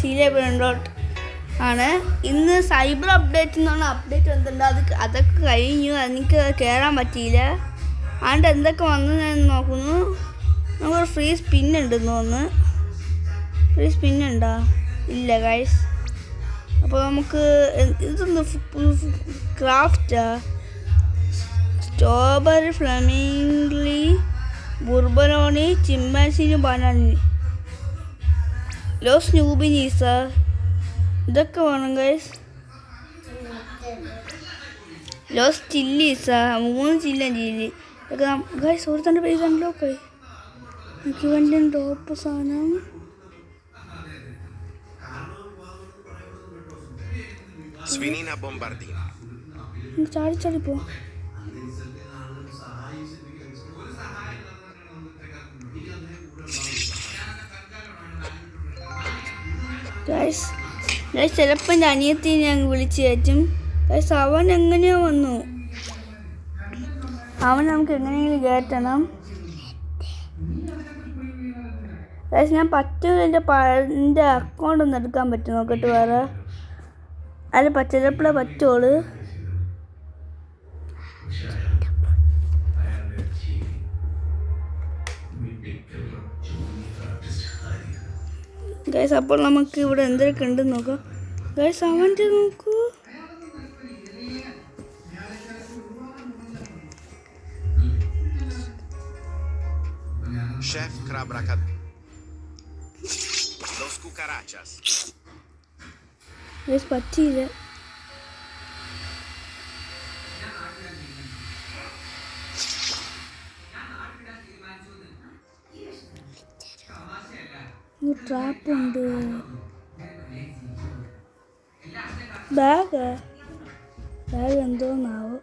സീരിയ ബ്രെൻഡോട്ട് ആണ്. ഇന്ന് cyber update എന്നാണ് അപ്ഡേറ്റ് വന്നിട്ടുണ്ട്. അതൊക്കെ കഴിഞ്ഞു, എനിക്ക് കയറാൻ പറ്റിയില്ല. അതുകൊണ്ട് എന്തൊക്കെ വന്നു ഞാൻ നോക്കുന്നു. നമുക്കൊരു ഫ്രീ സ്പിൻ ഉണ്ടെന്ന് തോന്നുന്നു. ഫ്രീ സ്പിൻ ഉണ്ടോ? ഇല്ല ഗൈസ്. അപ്പോൾ നമുക്ക് ഇതൊന്ന് ക്രാഫ്റ്റാ. സ്ട്രോബെറി, ഫ്ലമിംഗ്ലി, ബുർബലോണി, ചിമ്പാൻസിന്, ബനാനി, ലോസ് ന്യൂബിനീസ, ഇതൊക്കെ വേണം ഗൈസ്. ലോസ് ചില്ലീസ, 3 ചില്ലി ഇതൊക്കെ ഗൈസ്. ഒരു തന്നെ പേര് കണ്ടല്ലോ. ഓക്കെ, എനിക്ക് വേണ്ടി ടോപ്പ് സാധനം ചാടിപ്പോ. ഗൈസ് ചിലപ്പോൾ എൻ്റെ അനിയത്തി ഞാൻ വിളിച്ച് കയറ്റും. ഗൈസ് അവൻ എങ്ങനെയോ വന്നു. അവൻ നമുക്ക് എങ്ങനെയെങ്കിലും കയറ്റണം. ഗൈസ് ഞാൻ പറ്റില്ല. എൻ്റെ അക്കൗണ്ട് ഒന്ന് എടുക്കാൻ പറ്റും നോക്കട്ടെ. വേറെ അത് ചിലപ്പോഴേ പറ്റുള്ളൂ. ഗൈസ് അപ്പോൾ നമുക്ക് ഇവിടെ എന്തൊക്കെ ഉണ്ടെന്ന് നോക്കാം. ഗൈസ് അവൻ്റെ നോക്കൂ. Chef Crabrakad. Los cucarachas. Guys പറ്റിയില്ല. ട്രാപ്പ് ഉണ്ട്. Bag എന്തോന്നാവും.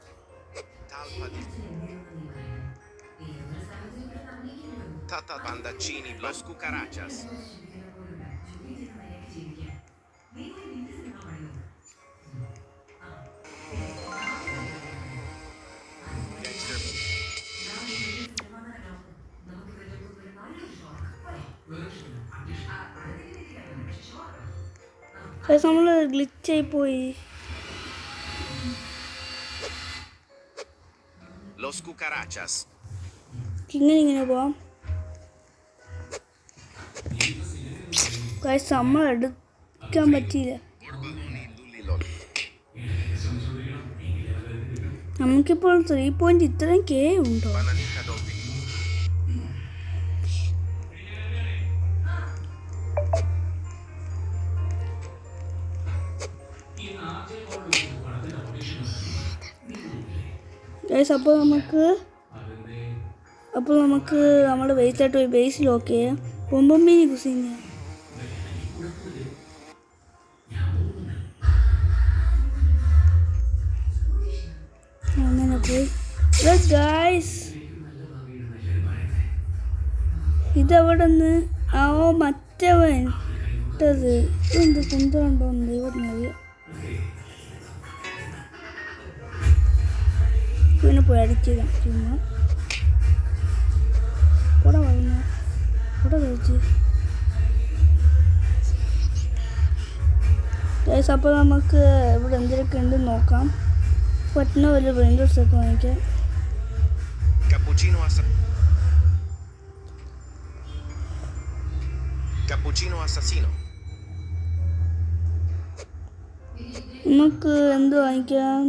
Tata Bandaccini, Los cucarachas. നമ്മൾ ഗ്ലിച്ചായി പോയി. Los cucarachas. ഇങ്ങനെ പോവാം. നമ്മൾ എടുക്കാൻ പറ്റിയില്ല. നമുക്കിപ്പോൾ 3 പോയിന്റ് ഇത്രയും കെ ഉണ്ടോ? അപ്പോൾ നമുക്ക് നമ്മുടെ ബേസായിട്ട് പോയി ബേസ് ലോക്ക് ചെയ്യാം. പൊമ്പമ്മീനി കുസിന് അങ്ങനെ പോയി. ഗൈസ് ഇതെവിടെ നിന്ന് മറ്റവൻ ഇട്ടത് എന്ത് കുന്തമുണ്ടോന്ന് ഇവിടെ അറിയാം. പിന്നെ പോയി അടിക്കുക. ചുമ്മാ ഇവിടെ വന്നു ഇവിടെ കഴിച്ച്. ഗൈസ് അപ്പോൾ നമുക്ക് ഇവിടെ എന്തൊക്കെ ഉണ്ടെന്ന് നോക്കാം. പറ്റുന്ന വലിയ ബ്രെൻഡോട്സ് ഒക്കെ വാങ്ങിക്കാം. നമുക്ക് എന്ത് വാങ്ങിക്കാം?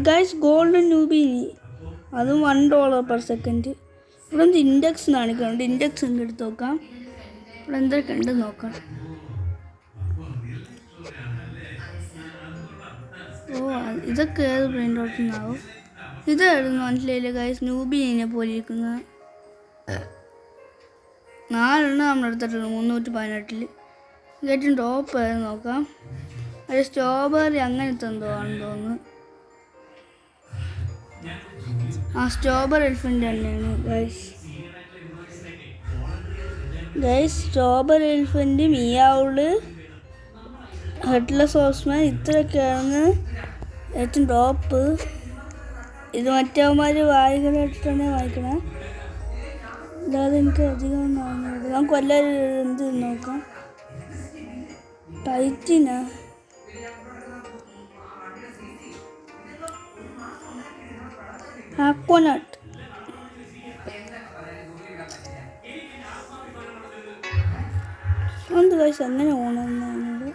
ഗൈസ് ഗോൾഡൻ ന്യൂബിനി, അതും $1 per second. ഇവിടെ എന്ത് ഇൻഡെക്സ് കാണിക്കുന്നുണ്ട്. ഇൻഡെക്സ് ഉണ്ട്, എടുത്ത് നോക്കാം. ഇവിടെ എന്തൊക്കെ ഉണ്ട് നോക്കാം. ഇതൊക്കെ ഏത് ബ്രെൻഡോട്ട് നിന്നാവും? ഇതായിരുന്നു മനസ്സിലായില്ല ഗൈസ്. ന്യൂബിനെ പോലെ ഇരിക്കുന്ന 4 നമ്മൾ എടുത്തിട്ടുണ്ട് 318. ഏറ്റവും ടോപ്പ് ഏത് നോക്കാം. അത് സ്ട്രോബെറി അങ്ങനത്തെ എന്തോ ആണെന്ന് തോന്നുന്നു. സ്ട്രോബെറി എലിഫൻ്റ് തന്നെയാണ് ഗൈസ്. സ്ട്രോബെറി എലിഫൻ്റ്, മിയാവുള്, ഹെഡ്ലെസ് ഹോഴ്സ്മാൻ, ഇത്രയൊക്കെയാണ് ഏറ്റവും ടോപ്പ്. ഇത് മറ്റവന്മാർ വായിക്കണിട്ടാണ് വായിക്കണേ. അല്ലാതെ എനിക്ക് അധികം ഒന്നും നമുക്ക് എല്ലാവരും എന്ത് നോക്കാം. ടൈറ്റിനാ ആക്വനട്ട്. എന്ത് കഴിച്ച് അങ്ങനെ ഓണെന്നത്.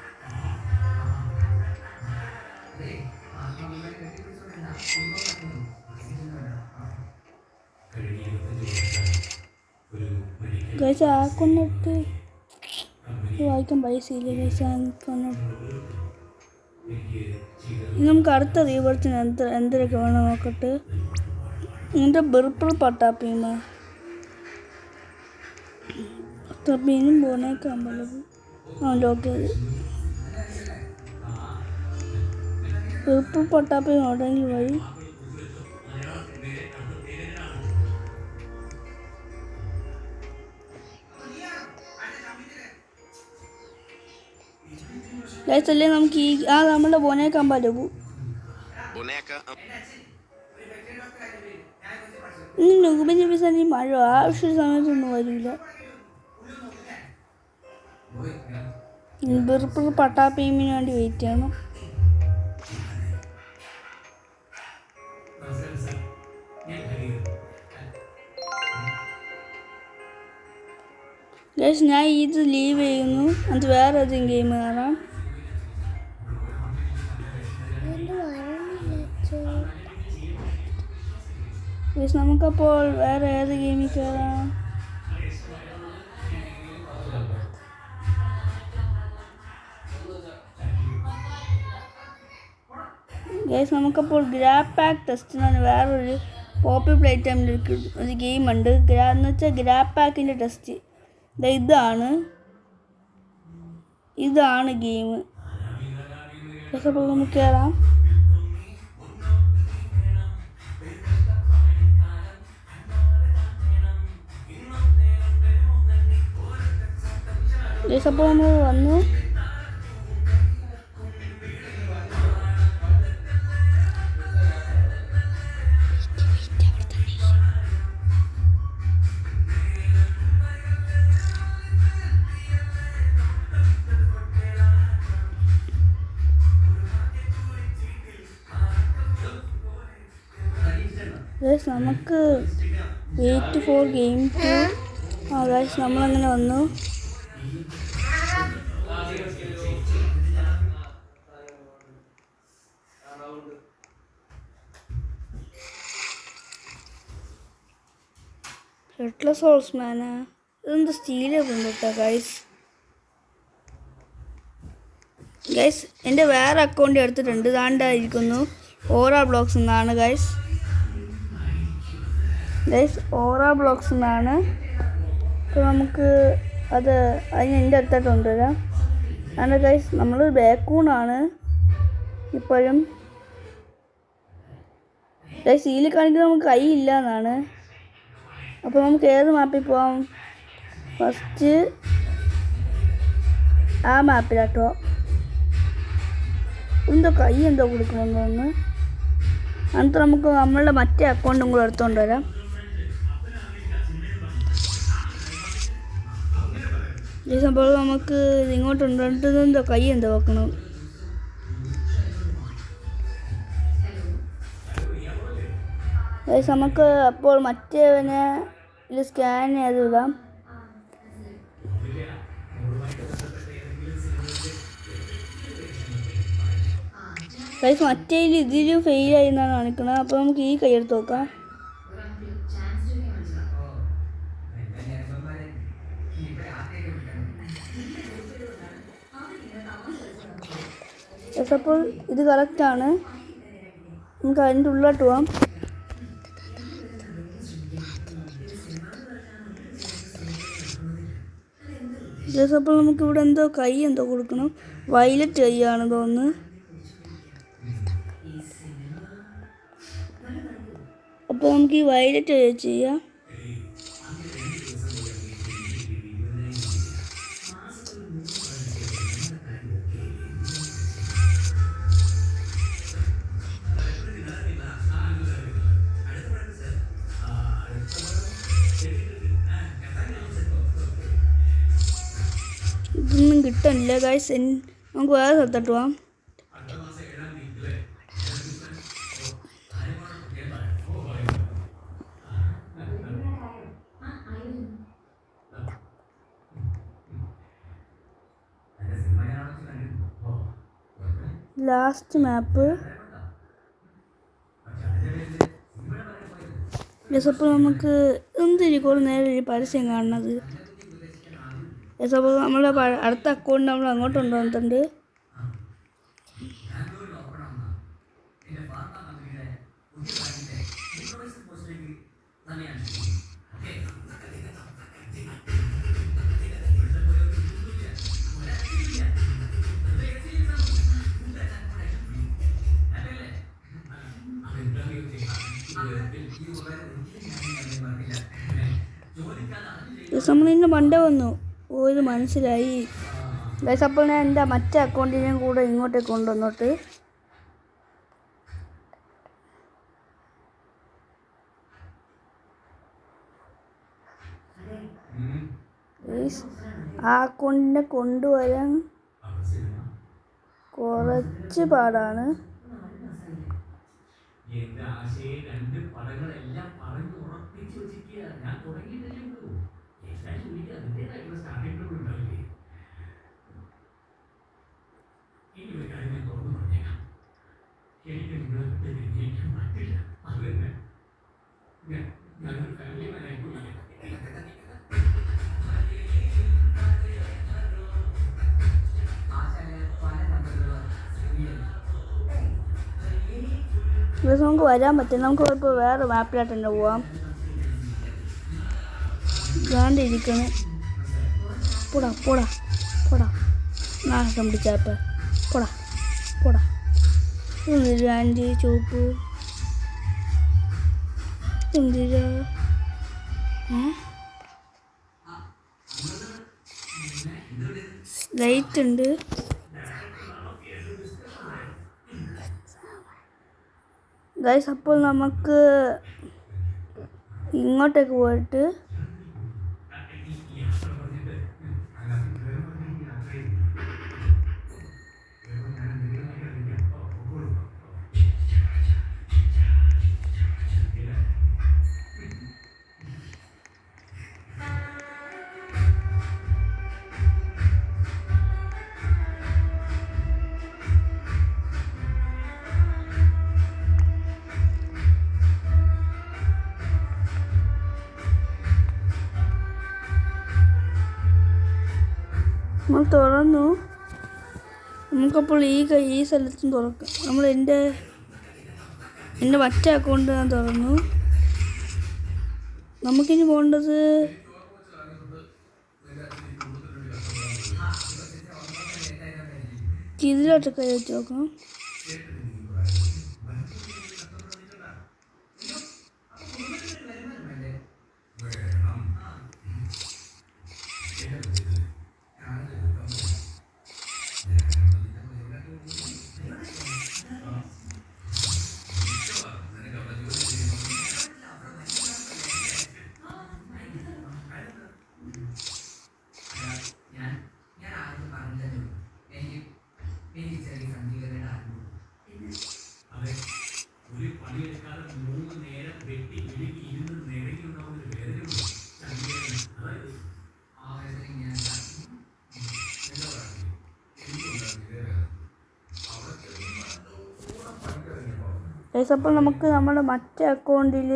കഴിച്ച് ആക്വനട്ട് വായിക്കാൻ പൈസ ഇല്ല. കഴിച്ച് ആക്വനട്ട് നമുക്ക് അടുത്ത റീവർത്തിന് എന്തൊക്കെ വേണം നോക്കട്ടെ. എൻ്റെ ബെറുപ്പിൾ പട്ടാപ്പിയുമ പട്ടാപ്പിനും പോണേക്കാൻ പറ്റും. ലോക്ക് ബെറുപ്പിൾ പട്ടാപ്പിയും ഉണ്ടെങ്കിൽ വഴി കഴിച്ചല്ലേ നമുക്ക് ഈ നമ്മുടെ ബോനേക്കാൻ പറ്റും. Boneca. നുകുബിൻ്റെ പൈസ മഴ ആവശ്യ സമയത്തൊന്നും വരില്ല. ബെറുപ്പിൾ പട്ടാപ്പിമിന് വേണ്ടി വെയിറ്റ് ചെയ്യണം. ഗൈസ് ഞാൻ ഇത് ലീവ് ചെയ്യുന്നു. അത് വേറെ ഏതെങ്കിലും ഗെയിം കാണാം. ഗൈസ് നമുക്കപ്പോൾ വേറെ ഏത് ഗെയിമിൽ കയറാം. ഗൈസ് നമുക്കപ്പോൾ ഗ്രാബ് പാക്ക് ടെസ്റ്റ് എന്ന് പറഞ്ഞാൽ വേറൊരു പോപ്പി പ്ലേ ടൈമിൽ ഒരു ഗെയിമുണ്ട്. എന്ന് വെച്ചാൽ ഗ്രാബ് പാക്കിൻ്റെ ടെസ്റ്റ്. ഇതാണ് ഗെയിം. അപ്പോൾ നമുക്ക് കയറാം. അപ്പോൾ നമ്മൾ വന്നു. നമുക്ക് വെയിറ്റ് ഫോർ ഗെയിം 2. ഗൈസ് നമ്മളങ്ങനെ വന്നു. ഹെഡ്ലെസ് ഹോഴ്സ്മാനാ ഇതെന്താ സ്റ്റീലൊക്കെ ഉണ്ട് കേട്ടോ ഗൈസ്. എൻ്റെ വേറെ അക്കൗണ്ട് എടുത്തിട്ടുണ്ട്. ഇതാണ്ടായിരിക്കുന്നു ഓറ ബ്ലോഗ്സ് എന്നാണ് ഗൈസ്. ഓറ ബ്ലോഗ്സ് എന്നാണ്. അപ്പോൾ നമുക്ക് അതിന് എൻ്റെ അടുത്തായിട്ട് കൊണ്ടുവരാം. ആണ് ഗൈസ് നമ്മൾ ബാക്കൂണാണ് ഇപ്പോഴും. ഗൈസ് ഇതിൽ കാണിക്കുന്നത് നമുക്ക് കൈ ഇല്ല എന്നാണ്. അപ്പോൾ നമുക്ക് ഏത് മാപ്പിൽ പോവാം? ഫസ്റ്റ് ആ മാപ്പിലാട്ടോ. കൈ എന്തോ കൊടുക്കണമെന്ന് തോന്നുന്നു. എന്നിട്ട് നമുക്ക് നമ്മളുടെ മറ്റേ അക്കൗണ്ടും കൂടെ എടുത്തുകൊണ്ട് വരാം. ഈ സംഭവം നമുക്ക് ഇങ്ങോട്ടുണ്ട്. എന്തോ കൈ എന്തോ വെക്കണം. നമുക്ക് അപ്പോൾ മറ്റേവനെ ഇത് സ്കാൻ ചെയ്ത് വിടാം. മറ്റേ ഇതിലും ഫെയിലായി എന്നാണ് കാണിക്കുന്നത്. അപ്പോൾ നമുക്ക് ഈ കൈ എടുത്ത് നോക്കാം. അപ്പോൾ ഇത് കറക്റ്റാണ്. നമുക്ക് അതിൻ്റെ ഉള്ളിലോട്ട് പോവാം. അപ്പോൾ നമുക്കിവിടെ എന്തോ കൈ എന്തോ കൊടുക്കണം. വയലറ്റ് കൈ ആണ് തോന്നുന്നു. അപ്പോൾ നമുക്ക് ഈ വയലറ്റ് കൈ ചെയ്യാം. ഒന്നും കിട്ടാനില്ല ഗൈസ്. നമുക്ക് വേറെ സ്ഥലത്തോട്ട് പോവാം. ലാസ്റ്റ് മാപ്പ്. അപ്പോൾ നമുക്ക് എന്തിരിക്കോളൂ നേരെ ഒരു പരസ്യം കാണുന്നത്. അപ്പോൾ നമ്മുടെ അടുത്ത അക്കൗണ്ട് നമ്മൾ അങ്ങോട്ട് കൊണ്ടുവന്നിട്ടുണ്ട്. നമ്മളിന്ന് മണ്ടേ വന്നു. ഇത് മനസ്സിലായി ഗൈസ്. അപ്പോൾ ഞാൻ എൻ്റെ മറ്റേ അക്കൗണ്ടിനെയും കൂടെ ഇങ്ങോട്ടേക്ക് കൊണ്ടുവന്നോട്ട്. ആ അക്കൗണ്ടിനെ കൊണ്ടുവരാൻ കുറച്ച് പാടാണ്. നമുക്ക് വരാൻ പറ്റും. നമുക്ക് ഇപ്പോൾ വേറെ മാപ്പിലായിട്ട് തന്നെ പോവാം. ഗാണ്ടിരിക്കണം. പോടാ പോടാ പോടാ നാശം പിടിച്ചപ്പോൾ പോടാ പോടാ. ആൻറ്റി ചുവപ്പ് എന്തിരാ ലൈറ്റ് ഉണ്ട്. ഗൈസ് അപ്പോൾ നമുക്ക് ഇങ്ങോട്ടേക്ക് പോയിട്ട് നമ്മൾ തുറന്നു. നമുക്കപ്പോൾ ഈ സ്ഥലത്തും തുറക്കാം. നമ്മൾ എൻ്റെ മറ്റേ അക്കൗണ്ട് ഞാൻ തുറന്നു. നമുക്കിനി പോകേണ്ടത് ഇതിലോട്ടൊക്കെ വെച്ച് നോക്കാം. അപ്പോൾ നമുക്ക് നമ്മുടെ മറ്റേ അക്കൗണ്ടിൽ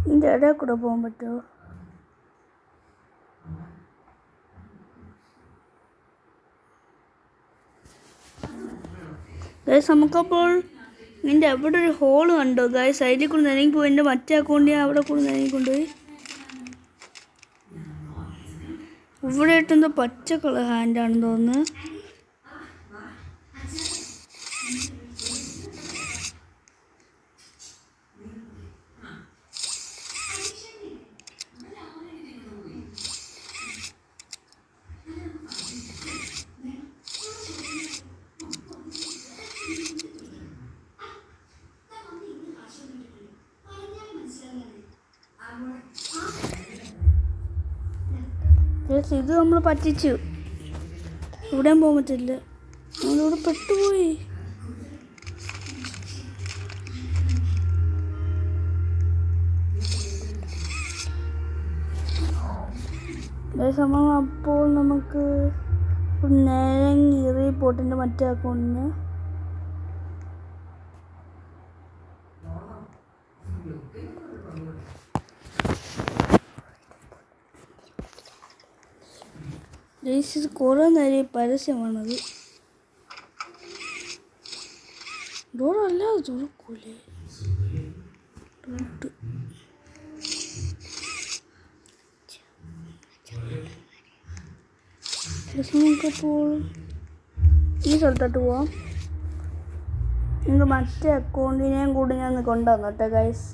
ഇതിൻ്റെ ഇടയിൽ കൂടെ പോകാൻ പറ്റുമോ? ഗൈസ് നമുക്കപ്പോൾ ഇതിൻ്റെ എവിടെ ഒരു ഹോള് കണ്ടോ ഗൈസ്? അതിൽ കൂടെ നിലങ്ങി പോയി. എൻ്റെ മറ്റേ അക്കൗണ്ട് ഞാൻ അവിടെ കൂടെ നിലങ്ങിക്കൊണ്ടുപോയി. ഇവിടെ ഇട്ടെന്തോ പച്ച കളർ ഹാൻഡാണെന്ന് തോന്നുന്നു. ഇത് നമ്മൾ പറ്റിച്ചു. എവിടെയും പോകാൻ പറ്റില്ല. നമ്മളിവിടെ പെട്ടുപോയി. അപ്പോൾ നമുക്ക് നേരെ കീറി പോട്ടിൻ്റെ മറ്റേ അക്കൗണ്ടിന് കുറേ നേരം പരസ്യമാണത്. ഡോറല്ലാതെ തുറക്കൂലേ? നമുക്കപ്പോൾ ഈ സ്ഥലത്തോട്ട് പോവാം. നിങ്ങൾ മറ്റേ അക്കൗണ്ടിനെയും കൂടി ഞാൻ കൊണ്ടുവന്നു കേട്ടോ ഗൈസ്.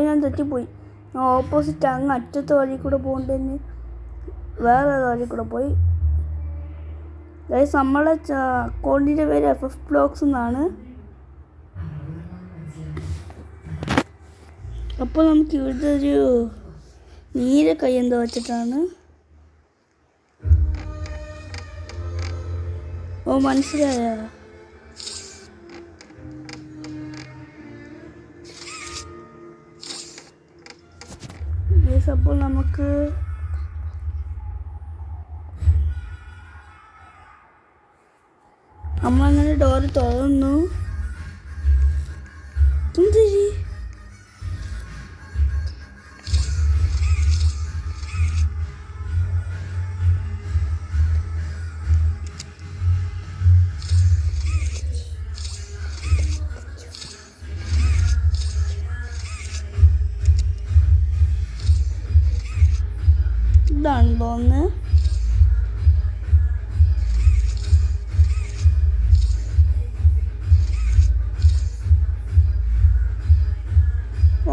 ഞാൻ തെറ്റിപ്പോയി. ഞാൻ ഓപ്പോസിറ്റ് അങ്ങ് അറ്റത്തെ വഴി കൂടെ പോകേണ്ടതിന് വേറെ വഴി കൂടെ പോയി ഗൈസ്. നമ്മളെ അക്കൗണ്ടിൻ്റെ പേര് FF Vlogs എന്നാണ്. അപ്പോൾ നമുക്ക് ഇവിടുത്തെ ഒരു നീല കൈ എന്തോ വെച്ചിട്ടാണ്. ഓ മനസ്സിലായ? അപ്പോൾ നമുക്ക് നമ്മളങ്ങനെ ഡോറ് തുറന്നു. എന്തിരി ഇതാണ് തോന്നുന്നു.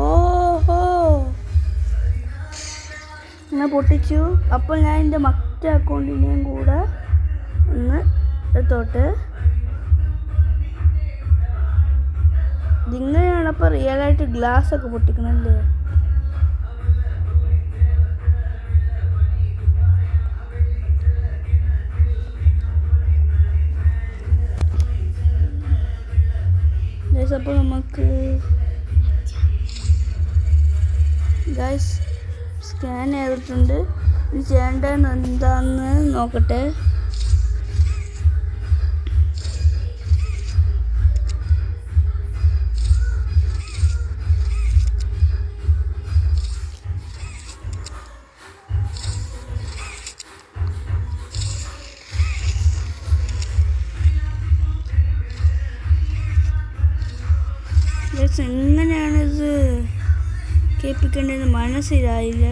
ഓഹോ ഞാൻ പൊട്ടിച്ചു. അപ്പോൾ ഞാൻ എൻ്റെ മറ്റേ അക്കൗണ്ടിനെയും കൂടെ ഒന്ന് എടുത്തോട്ട്. ഇതിങ്ങനെയാണ് അപ്പോൾ റിയലായിട്ട് ഗ്ലാസ് ഒക്കെ പൊട്ടിക്കണല്ലേ? അപ്പോൾ നമുക്ക് ഗൈസ് സ്കാൻ ചെയ്തിട്ടുണ്ട്. ഇത് ചെയ്യേണ്ടതെന്ന് എന്താണെന്ന് നോക്കട്ടെ. എങ്ങനെയാണിത് കേൾപ്പിക്കേണ്ടതെന്ന് മനസ്സിലായില്ല.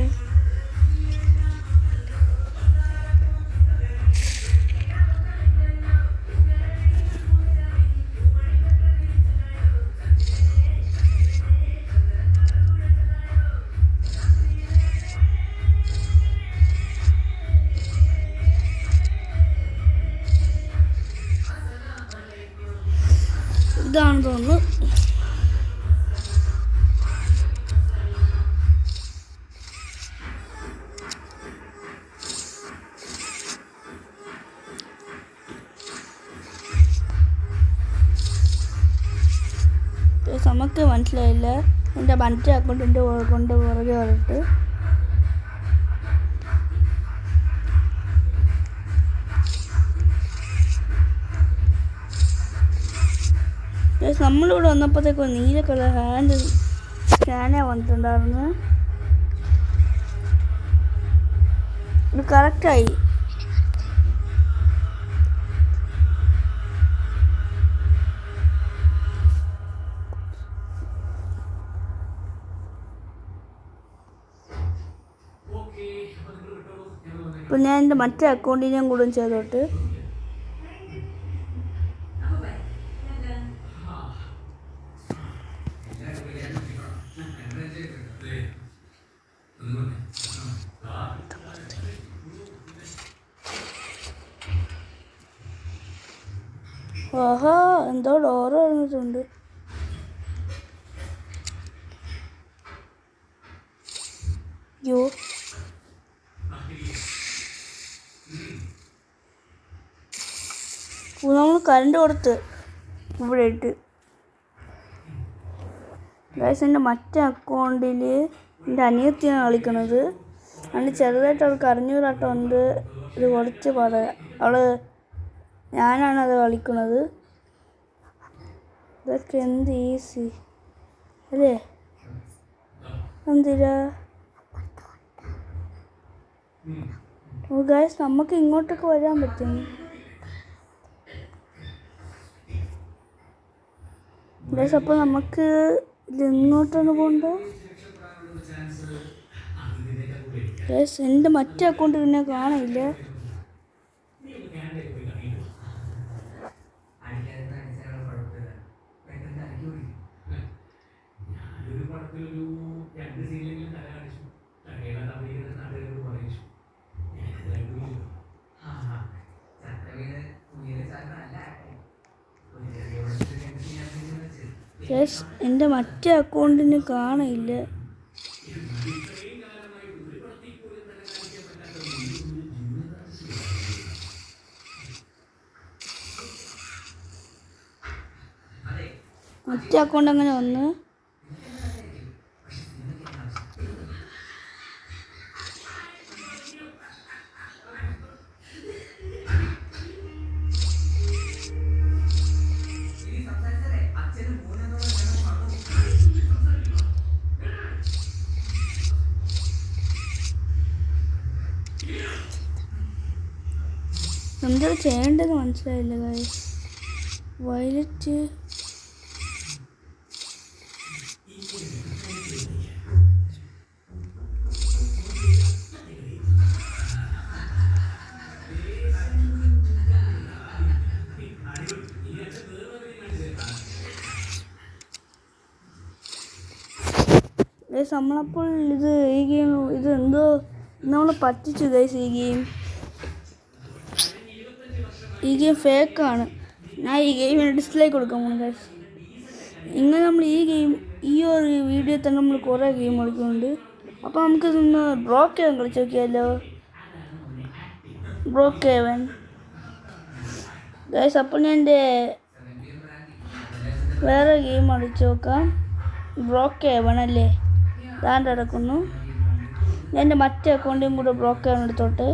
ഇതാണ് തോന്നുന്നു. നമുക്ക് മനസ്സിലായില്ല. എൻ്റെ മറ്റേ അക്കൗണ്ടിൻ്റെ കൊണ്ട് പുറകെ വന്നിട്ട് നമ്മളിവിടെ വന്നപ്പോഴത്തേക്ക് നീല കളർ ഹാൻഡ് സ്കാനേ വന്നിട്ടുണ്ടായിരുന്നു. ഇത് കറക്റ്റായി. അപ്പോൾ ഞാൻ എൻ്റെ മറ്റേ അക്കൗണ്ടിനെയും കൂടെ ചെയ്തോട്ട്. ഓഹോ എന്തോ ഡോറ് തുറന്നിട്ടുണ്ട്. അയ്യോ നമ്മൾ കറണ്ട് കൊടുത്ത് ഇവിടെ ഇട്ട് ഗൈസ്. എൻ്റെ മറ്റേ അക്കൗണ്ടിൽ എൻ്റെ അനിയത്തിയാണ് കളിക്കണത്. അതിന് ചെറുതായിട്ട് അവൾക്ക് അറിഞ്ഞൂറാട്ടം ഉണ്ട്. ഇത് കുറച്ച് പറയാം. ഞാനാണത് കളിക്കുന്നത്. ഇതൊക്കെ എന്ത് ഈസി അല്ലേ? എന്തിരാ ഗൈസ് നമുക്ക് ഇങ്ങോട്ടൊക്കെ വരാൻ പറ്റും. ഗൈസ് അപ്പോൾ നമുക്ക് ഇത് ഇങ്ങോട്ടാണ് പോകേണ്ടത്. ഗൈസ് എൻ്റെ മറ്റേ അക്കൗണ്ട് പിന്നെ കാണില്ല. ഗൈസ് എൻ്റെ മറ്റേ അക്കൗണ്ടിന് കാണില്ല. മറ്റേ അക്കൗണ്ട് അങ്ങനെ വന്ന് എന്താ ചെയ്യേണ്ടതെന്ന് മനസ്സിലായില്ല ഗൈസ്. വയലറ്റ് ഗൈസ് നമ്മളപ്പോൾ ഈ ഗെയിം ഇത് എന്തോ നമ്മളെ പറ്റിച്ചു ഗൈസ്. ഈ ഗെയിം ഫേക്കാണ്. ഞാൻ ഈ ഗെയിമിന് ഡിസ്ലൈക്ക് കൊടുക്കാൻ പോകുന്നു ഗൈസ്. ഇങ്ങനെ നമ്മൾ ഈ ഒരു വീഡിയോ തന്നെ നമ്മൾ കുറേ ഗെയിം കളിക്കുന്നുണ്ട്. അപ്പോൾ നമുക്ക് ഇതൊന്ന് ബ്രോക്കേവൻ കളിച്ച് നോക്കിയാലോ. ബ്രോക്കേവൻ ഗൈസ്. അപ്പോൾ ഞാൻ എൻ്റെ വേറെ ഗെയിം കളിച്ച് നോക്കാം. ബ്രോക്കേവൻ അല്ലേ, ദാണ്ട് കിടക്കുന്നു. ഞാൻ എൻ്റെ മറ്റേ അക്കൗണ്ടും കൂടെ ബ്രോക്കേവൻ എടുത്തോട്ടെ.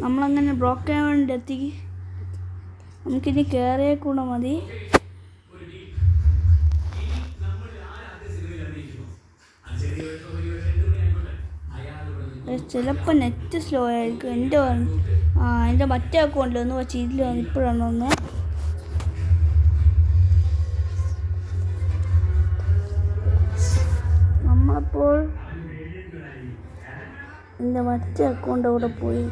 നമ്മളങ്ങനെ ബ്രോക്കേവൻ എത്തി. നമുക്കിനി കയറിയേ കൂടെ മതി. ചിലപ്പോൾ നെറ്റ് സ്ലോ ആയിരിക്കും. എൻ്റെ മറ്റേ അക്കൗണ്ടിൽ ഒന്ന് പക്ഷേ ഇതിൽ വന്ന് ഇപ്പോഴാണ് വന്നത്. നമ്മളപ്പോൾ എൻ്റെ മറ്റേ അക്കൗണ്ട് അവിടെ പോയി.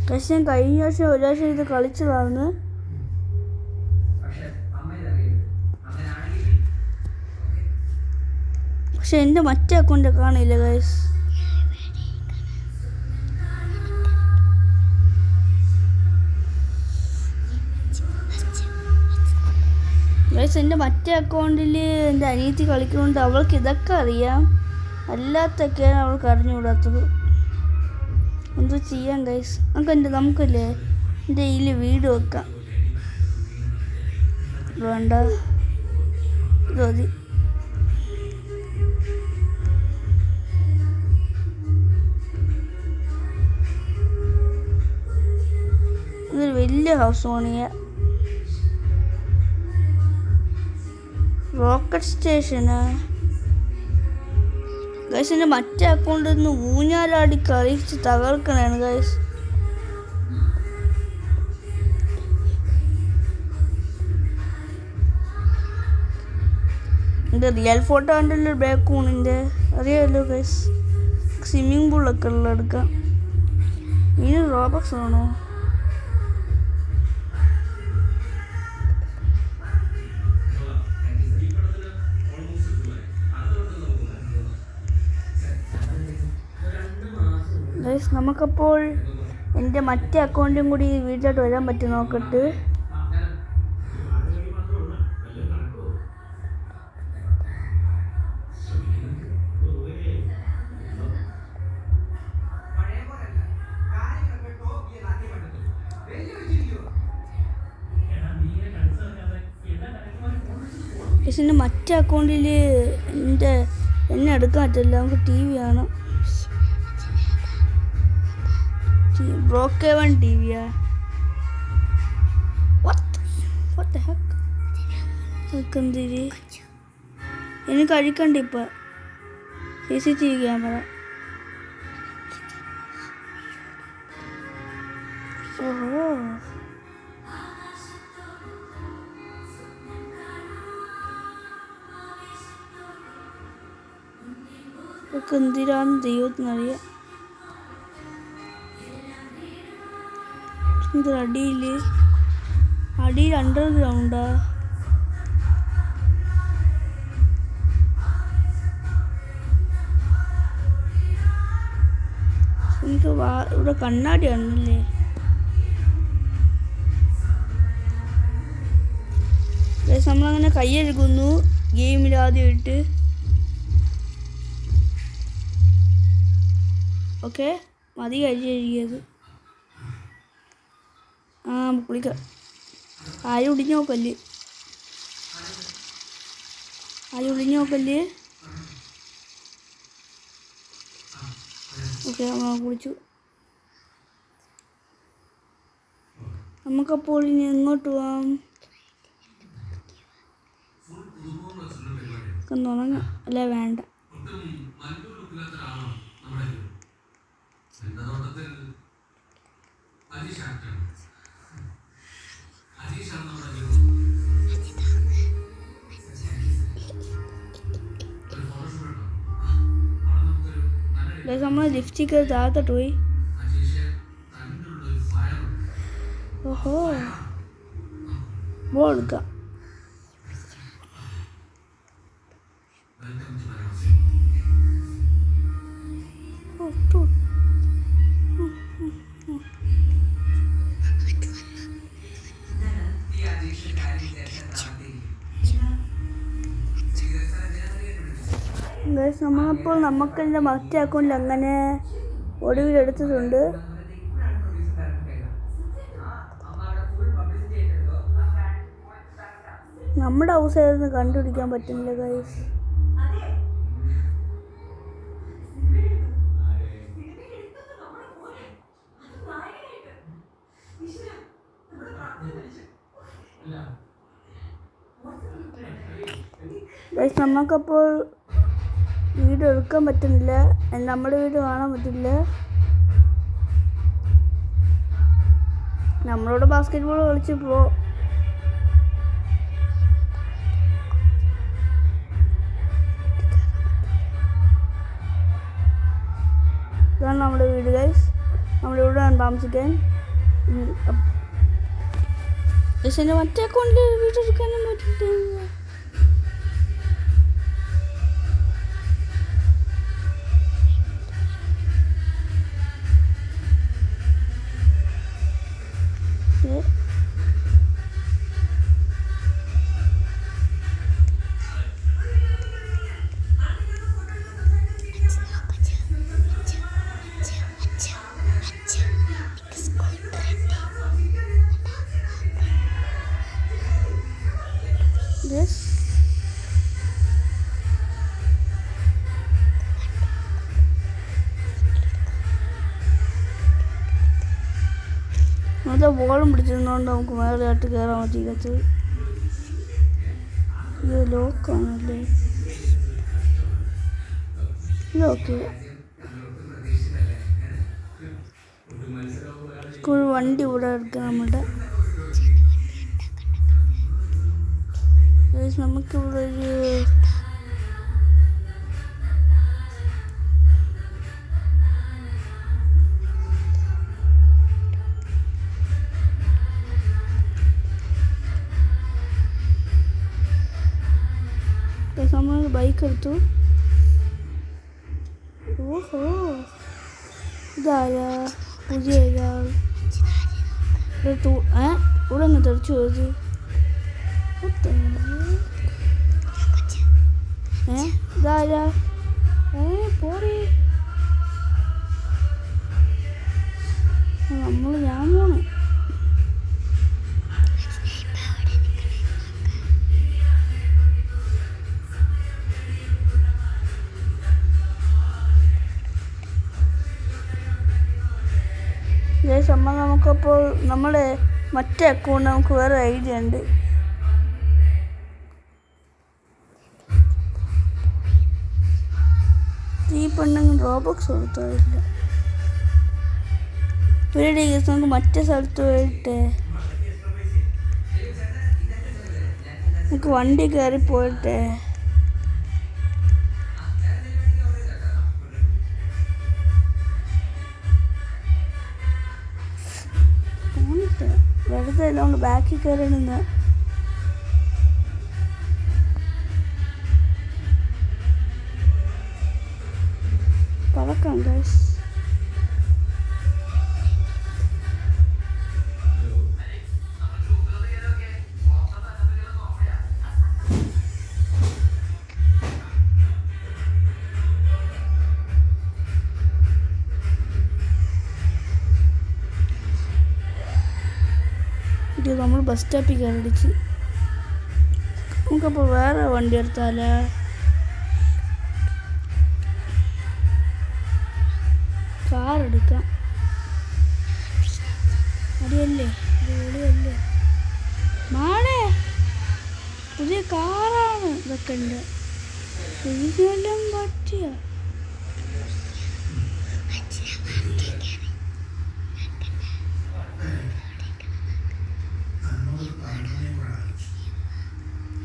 പക്ഷെ ഞാൻ കഴിഞ്ഞ വർഷം ഒരു പ്രാവശ്യം ഇത് കളിച്ചതാണ്. പക്ഷെ എൻ്റെ മറ്റേ അക്കൗണ്ട് കാണില്ല ഗൈസ്. ഗൈസ് എൻ്റെ മറ്റേ അക്കൗണ്ടിൽ എൻ്റെ അനിയത്തി കളിക്കുന്നുണ്ട്. അവൾക്ക് ഇതൊക്കെ അറിയാം, അല്ലാത്തൊക്കെയാണ് അവൾക്ക് അറിഞ്ഞുകൂടാത്തത്. എന്തോ ചെയ്യാം ഗൈസ്. നമുക്കല്ലേ എൻ്റെ ഇതിൽ വീട് വെക്കാം. വേണ്ട ഇത് മതി. ഇതൊരു വലിയ ഹൗസ് പണിയ. റോക്കറ്റ് സ്റ്റേഷന് ഗൈസ്. എൻ്റെ മറ്റേ അക്കൗണ്ടിൽ നിന്ന് ഊഞ്ഞാലാടി കളിച്ച് തകർക്കണാണ് ഗൈസ്. എൻ്റെ റിയൽ ഫോട്ടോ കണ്ടല്ലോ ബാക്ക്ഗ്രൗണ്ടിൻ്റെ, അറിയാമല്ലോ ഗൈസ്. സ്വിമ്മിങ് പൂളൊക്കെ ഉള്ള എടുക്കാം. ഇനി റോബക്സ് ആണോ? ഗൈസ് നമുക്കപ്പോൾ എൻ്റെ മറ്റേ അക്കൗണ്ടും കൂടി വീട്ടിലോട്ട് വരാൻ പറ്റും നോക്കട്ട്. പക്ഷെ എൻ്റെ മറ്റേ അക്കൗണ്ടിൽ എന്നെ എടുക്കാൻ പറ്റില്ല. നമുക്ക് ടി വി കാണാം. ബ്രോക്കേവൺ ടി വിയാ? എന്തിരി എനിക്ക് കഴിക്കണ്ട ഇപ്പം. CCTV camera. ഓഹോ ഇതൊക്കെ എന്തിനാന്ന് ദൈവത്തിനറിയാം. അടിയിൽ അണ്ടർഗ്രൗണ്ടാ? എനിക്ക് ഇവിടെ കണ്ണാടി ആണല്ലേ. നമ്മളങ്ങനെ കൈയെഴുകുന്നു ഗെയിമിൽ ആദ്യമായിട്ട്. ഓക്കെ മതി കഴിയത്. കുളിക്കാം. ആരും ഒടിഞ്ഞു നോക്കല്ലേ. ഓക്കെ കുളിച്ചു. നമുക്കപ്പോൾ ഇനി എങ്ങോട്ട് പോവാം? തുടങ്ങാം അല്ലേ? വേണ്ട. നമ്മൾ ലിഫ്റ്റിക്ക് താഴത്തോട്ട് പോയി. ഓഹോ ബോൾ എടുക്കാം. നമ്മളപ്പോൾ നമുക്കെൻ്റെ മറ്റേ അക്കൗണ്ടിൽ അങ്ങനെ ഒടുവിലെടുത്തിട്ടുണ്ട്. നമ്മുടെ ഹൗസ് ഏതെന്ന് കണ്ടുപിടിക്കാൻ പറ്റുന്നില്ല ഗൈസ്. ഗൈസ് നമുക്കപ്പോൾ വീട് എടുക്കാൻ പറ്റുന്നില്ല. നമ്മുടെ വീട് കാണാൻ പറ്റില്ല. നമ്മളോട് ബാസ്കറ്റ് ബോൾ കളിച്ചപ്പോൾ ഇതാണ് നമ്മുടെ വീട് ഗൈസ്. നമ്മുടെ ഇവിടെയാണ് താമസിക്കാൻ. പക്ഷെ എൻ്റെ മറ്റേ അക്കൗണ്ടിൽ വീട് എടുക്കാനും പറ്റില്ല. This അത് ബോളും പിടിച്ചിരുന്നോണ്ട് നമുക്ക് മേലെയായിട്ട് കയറാൻ പറ്റിയില്ല. ഇത് ലോക്കാണല്ലേ. ഇതൊക്കെ സ്കൂൾ വണ്ടി ഇവിടെ എടുക്കാം. നമുക്കിവിടെ ഒരു നമ്മൾ ബൈക്ക് എടുത്തു. ഓഹോ ഇതാരാ പുതിയ ഒരാൾ? ഇവിടെ ഒന്ന് തെറിച്ചു പോയത്. ഇതാരാ? പോടി. ഞാൻ പോണേ. നമുക്കപ്പോൾ നമ്മുടെ മറ്റേ അക്കൗണ്ട് നമുക്ക് വേറെ ഐഡിയ ഉണ്ട്. ഈ പെണ്ണെങ്കിൽ റോബോക്സ് കൊടുത്തില്ല. ഒരു ദിവസം നമുക്ക് മറ്റേ സ്ഥലത്ത് പോയിട്ട് നമുക്ക് വണ്ടി കയറി പോയിട്ട് വെറുതെ എല്ലാം ബാക്കിൽ കയറി നിന്ന് പറക്കാം ഗൈസ്. നമ്മൾ ബസ് സ്റ്റോപ്പിൽ കയറിച്ച് നമുക്കപ്പോൾ വേറെ വണ്ടി എടുത്താലേ? കാർ എടുക്കാം. അടിയല്ലേ അടിപൊളിയല്ലേ മാളെ? പുതിയ കാറാണ്. ഇതൊക്കെ ഉണ്ട്. ഇതിനെല്ലാം പറ്റിയ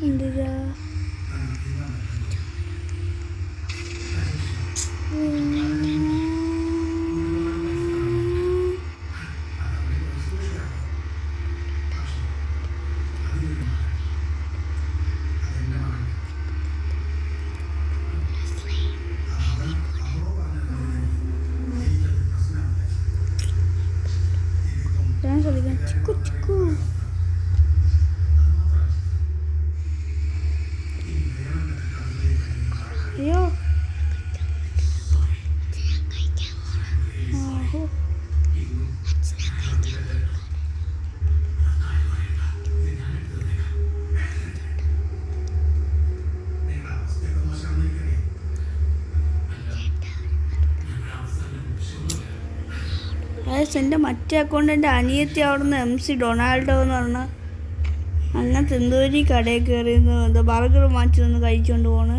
എന്തിനാ ഡാൻസ് കളിക്കാൻ? ചിക്കു ചിക്കു. അയ്യോ എൻ്റെ മറ്റേ അക്കൗണ്ടിൻ്റെ അനിയത്തി അവിടുന്ന് MC ഡൊണാൾഡോ എന്ന് പറഞ്ഞാൽ അങ്ങനത്തെ എന്തോരി കടയിൽ കയറി എന്തോ ബർഗർ മാറ്റി നിന്ന് കഴിച്ചുകൊണ്ട് പോണ്.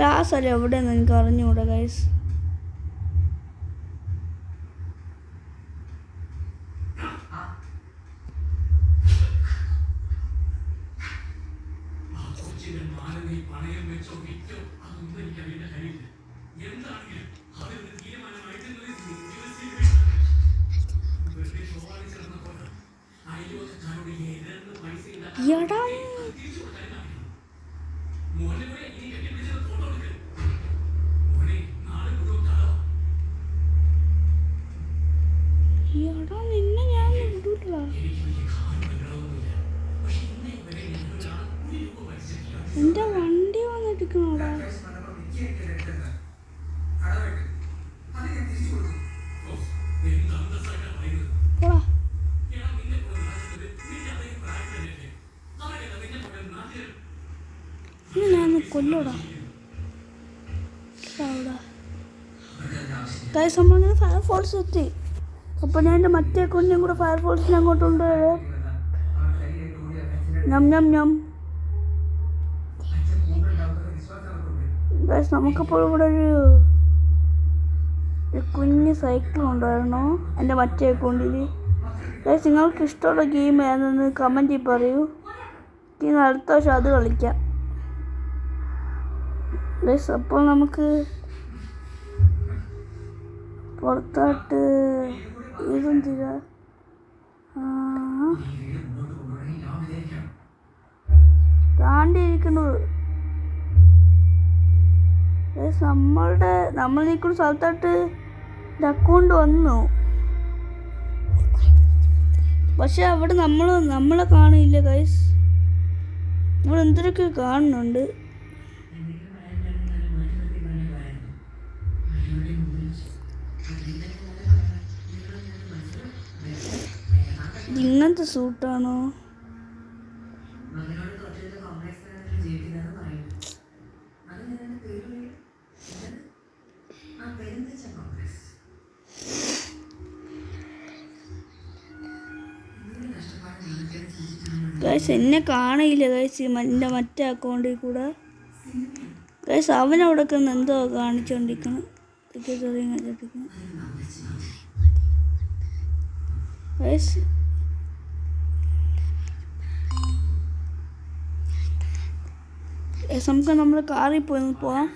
ലാസ്റ്റ് അല്ല എവിടെയെന്ന് എനിക്ക് അറിഞ്ഞുകൂടാ ഗൈസ്. എടാ നിന്നെ ഞാൻ വിടൂല. എൻ്റെ വണ്ടി വന്നെടുക്കണോടാ. പോടാ. ഞാൻ കൊല്ലോടാ. നമ്മളിങ്ങനെ ഫയർഫോഴ്സ് എത്തി. അപ്പോൾ ഞാൻ എൻ്റെ മറ്റേ അക്കൗണ്ടിനെയും കൂടെ ഫയർഫോഴ്സിനെ അങ്ങോട്ട് കൊണ്ടുവരാം. ഞം ഗൈസ് നമുക്കപ്പോൾ ഇവിടെ ഒരു കുഞ്ഞ് സൈക്കിൾ ഉണ്ടായിരുന്നു എൻ്റെ മറ്റേ അക്കൗണ്ടിൽ. ഗൈസ് നിങ്ങൾക്ക് ഇഷ്ടമുള്ള ഗെയിം ഏതെന്ന് കമൻറ്റിൽ പറയൂ. ഇനി അടുത്ത വർഷം അത് കളിക്കാം ഗൈസ്. അപ്പോൾ നമുക്ക് പുറത്തോട്ട് ഇതെന്തിരാ താണ്ടിയിരിക്കുന്നത്. നമ്മൾ നിൽക്കുന്ന സ്ഥലത്തോട്ട് അക്കൗണ്ട് വന്നു, പക്ഷെ അവിടെ നമ്മളെ കാണില്ല ഗൈസ്. ഇവിടെ എന്തൊക്കെ കാണുന്നുണ്ട്. ഇങ്ങനത്തെ സൂട്ടാണോ? ഗൈസ് എന്നെ കാണില്ല ഗൈസ് എൻ്റെ മറ്റേ അക്കൗണ്ടിൽ കൂടെ. ഗൈസ് അവനവിടെ നിന്ന് എന്തോ കാണിച്ചുകൊണ്ടിരിക്കണം. ഗൈസ് നമുക്ക് നമ്മൾ കാറിൽ പോവാം.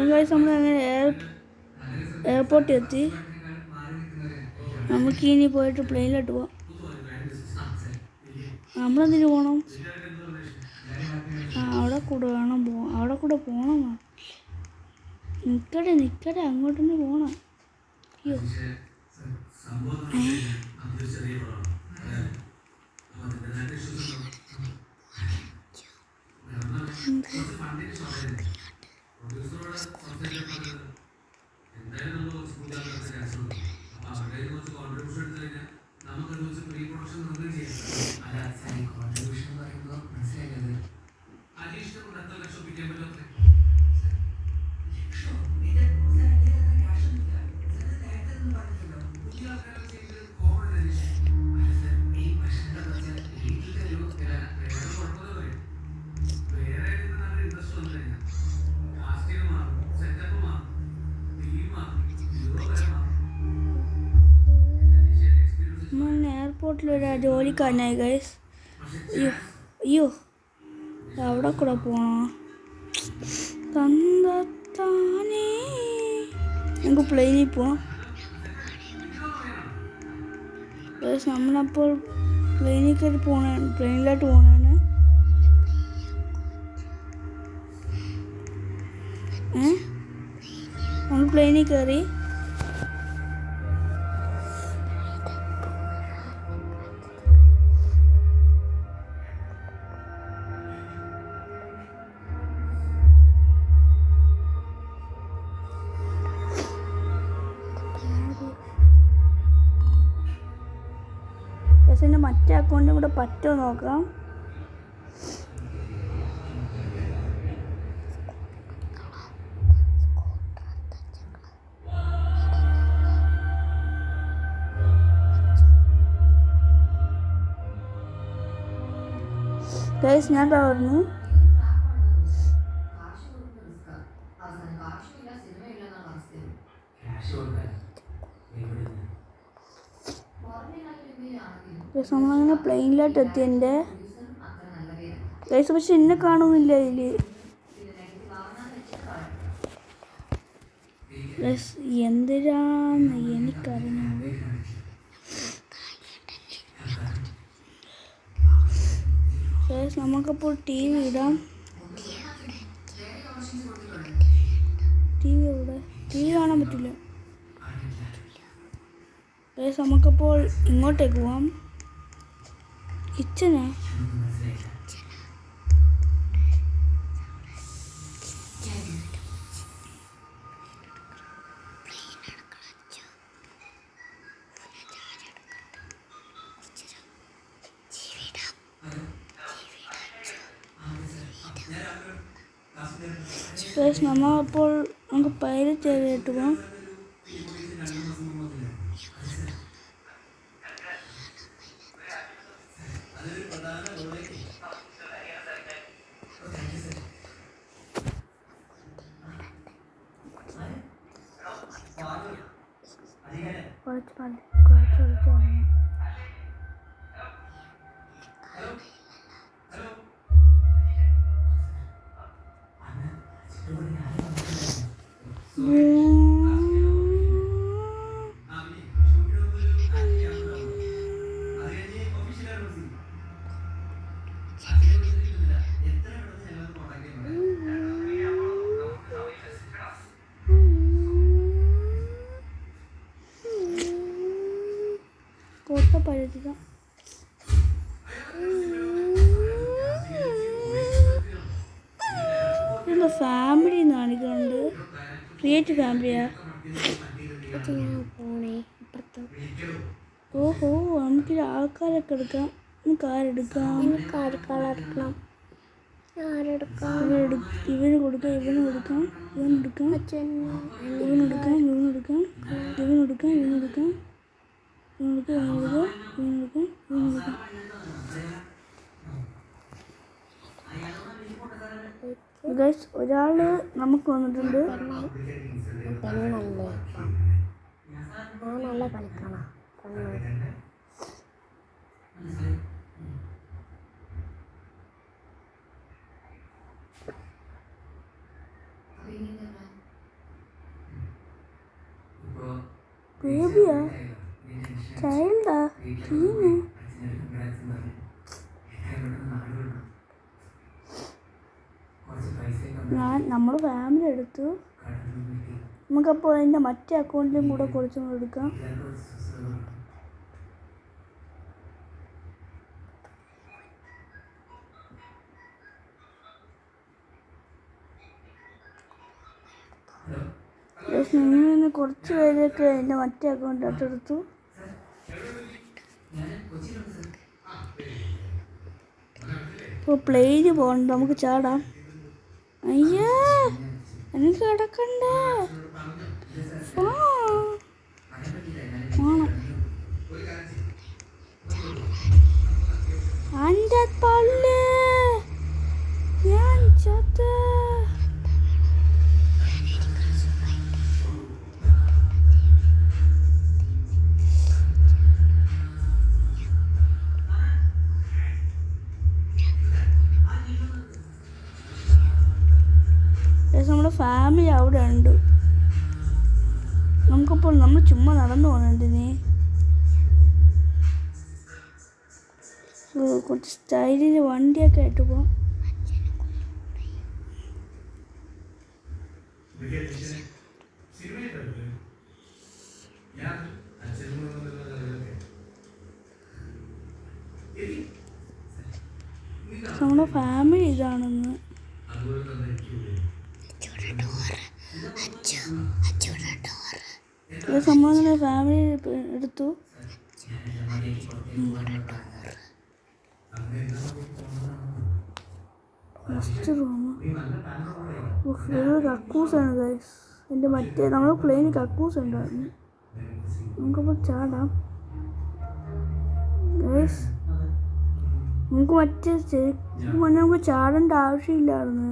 ഗൈസ് നമ്മളങ്ങനെ എയർപോർട്ടിൽ എത്തി. നമുക്കിനി പോയിട്ട് പ്ലെയിനിലോട്ട് പോവാം. നമ്മളെന്തിനു പോകണം? അവിടെ കൂടെ പോകണം. നിൽക്കടെ അങ്ങോട്ട് തന്നെ പോകണം. അയ്യോ എയർപോർട്ടിലൊരു ജോലിക്കാരനായി ഗൈസ്. അയ്യോ അവിടെ കൂടെ പോണോ? തന്നത്താനേ നമുക്ക് പ്ലെയിനിൽ പോവാം ഗൈസ്. നമ്മളപ്പോൾ പ്ലെയിനിൽ കയറി പ്ലെയിനിലോട്ട് പോകണാണ്. നമ്മൾ പ്ലെയിനിൽ കയറി. എൻ്റെ മറ്റേ അക്കൗണ്ടും കൂടെ പറ്റുമോ നോക്കാം. ഗൈസ് ഞാൻ പറഞ്ഞു നമ്മളങ്ങനെ പ്ലെയിനിലോട്ട് എത്തി എൻ്റെ ഗൈസ്. പക്ഷെ എന്നെ കാണുന്നില്ല ഇതിൽ ഗൈസ്. എന്തിനാന്ന് എനിക്കറിഞ്ഞത്. ഗൈസ് നമുക്കപ്പോൾ ടി വി ഇടാം. ടി വി കാണാൻ പറ്റില്ല ഗൈസ്. നമുക്കപ്പോൾ ഇങ്ങോട്ടേക്ക് പോവാം. കിച്ചനാ ഗൈസ്. നമ്മളപ്പോൾ നമുക്ക് പൈലറ്റ് ചെയ്തിട്ട് പോകാം. കുറച്ച് ഇപ്പം പഴുതിക്കാം. എന്താ ഫാമിലി കാണിക്കുന്നുണ്ട്. ക്രിയേറ്റ് ഫാമിലിയാ. ഓഹോ, നമുക്ക് ആൾക്കാരൊക്കെ എടുക്കാം. നമുക്ക് ആരെടുക്കാം? ഇവന് കൊടുക്കാം, ഇവനെടുക്കാം, ഇവനെടുക്കാം, ഇവനെടുക്കാം, ഇവനെടുക്കാം, ഇവനെടുക്കാം, ഇവനെടുക്കാം, ഇവനെടുക്കാം, ഇവനെടുക്കാം, ഇവനെടുക്കാം. ഗൈസ്, ഒരാൾ നമുക്ക് വന്നിട്ടുണ്ട്. നല്ല കളിക്കണം. ബേബിയാ, ചൈൽഡാ, ടീന്. നമ്മൾ ഫാമിലി എടുത്തു. നമുക്കപ്പോൾ അതിൻ്റെ മറ്റേ അക്കൗണ്ടിലും കൂടെ കുറച്ചും കൂടെ എടുക്കാം. നിങ്ങൾ കുറച്ച് പേരൊക്കെ എൻ്റെ മറ്റേ അക്കൗണ്ടിലോട്ട് എടുത്തു. ഇപ്പോൾ പ്ലെയിന് പോകണ്ട, നമുക്ക് ചാടാം. അയ്യേ, എനിക്ക് കിടക്കണ്ടേ. എൻ്റെ പല്ല് ഞാൻ ചത്ത്. നമ്മുടെ ഫാമിലി അവിടെ ഉണ്ട്. നമുക്കപ്പോൾ നമ്മൾ ചുമ്മാ നടന്നു പോകണുണ്ടിനി. കുറച്ച് സ്റ്റൈലിൽ വണ്ടിയൊക്കെ ആയിട്ട് പോകാം. നമ്മുടെ ഫാമിലി ഇതാണെന്ന്. നമ്മളങ്ങനെ ഫാമിലി എടുത്തു. ഫസ്റ്റ് റൂം കക്കൂസാണ് ഗൈസ്. എൻ്റെ മറ്റേ നമ്മുടെ പ്ലെയിന് കക്കൂസ് ഉണ്ടായിരുന്നു. നമുക്കപ്പോൾ ചാടാം ഗൈസ്. നമുക്ക് മറ്റേ ശരിക്കും പറഞ്ഞാൽ നമുക്ക് ചാടേണ്ട ആവശ്യമില്ലായിരുന്നു.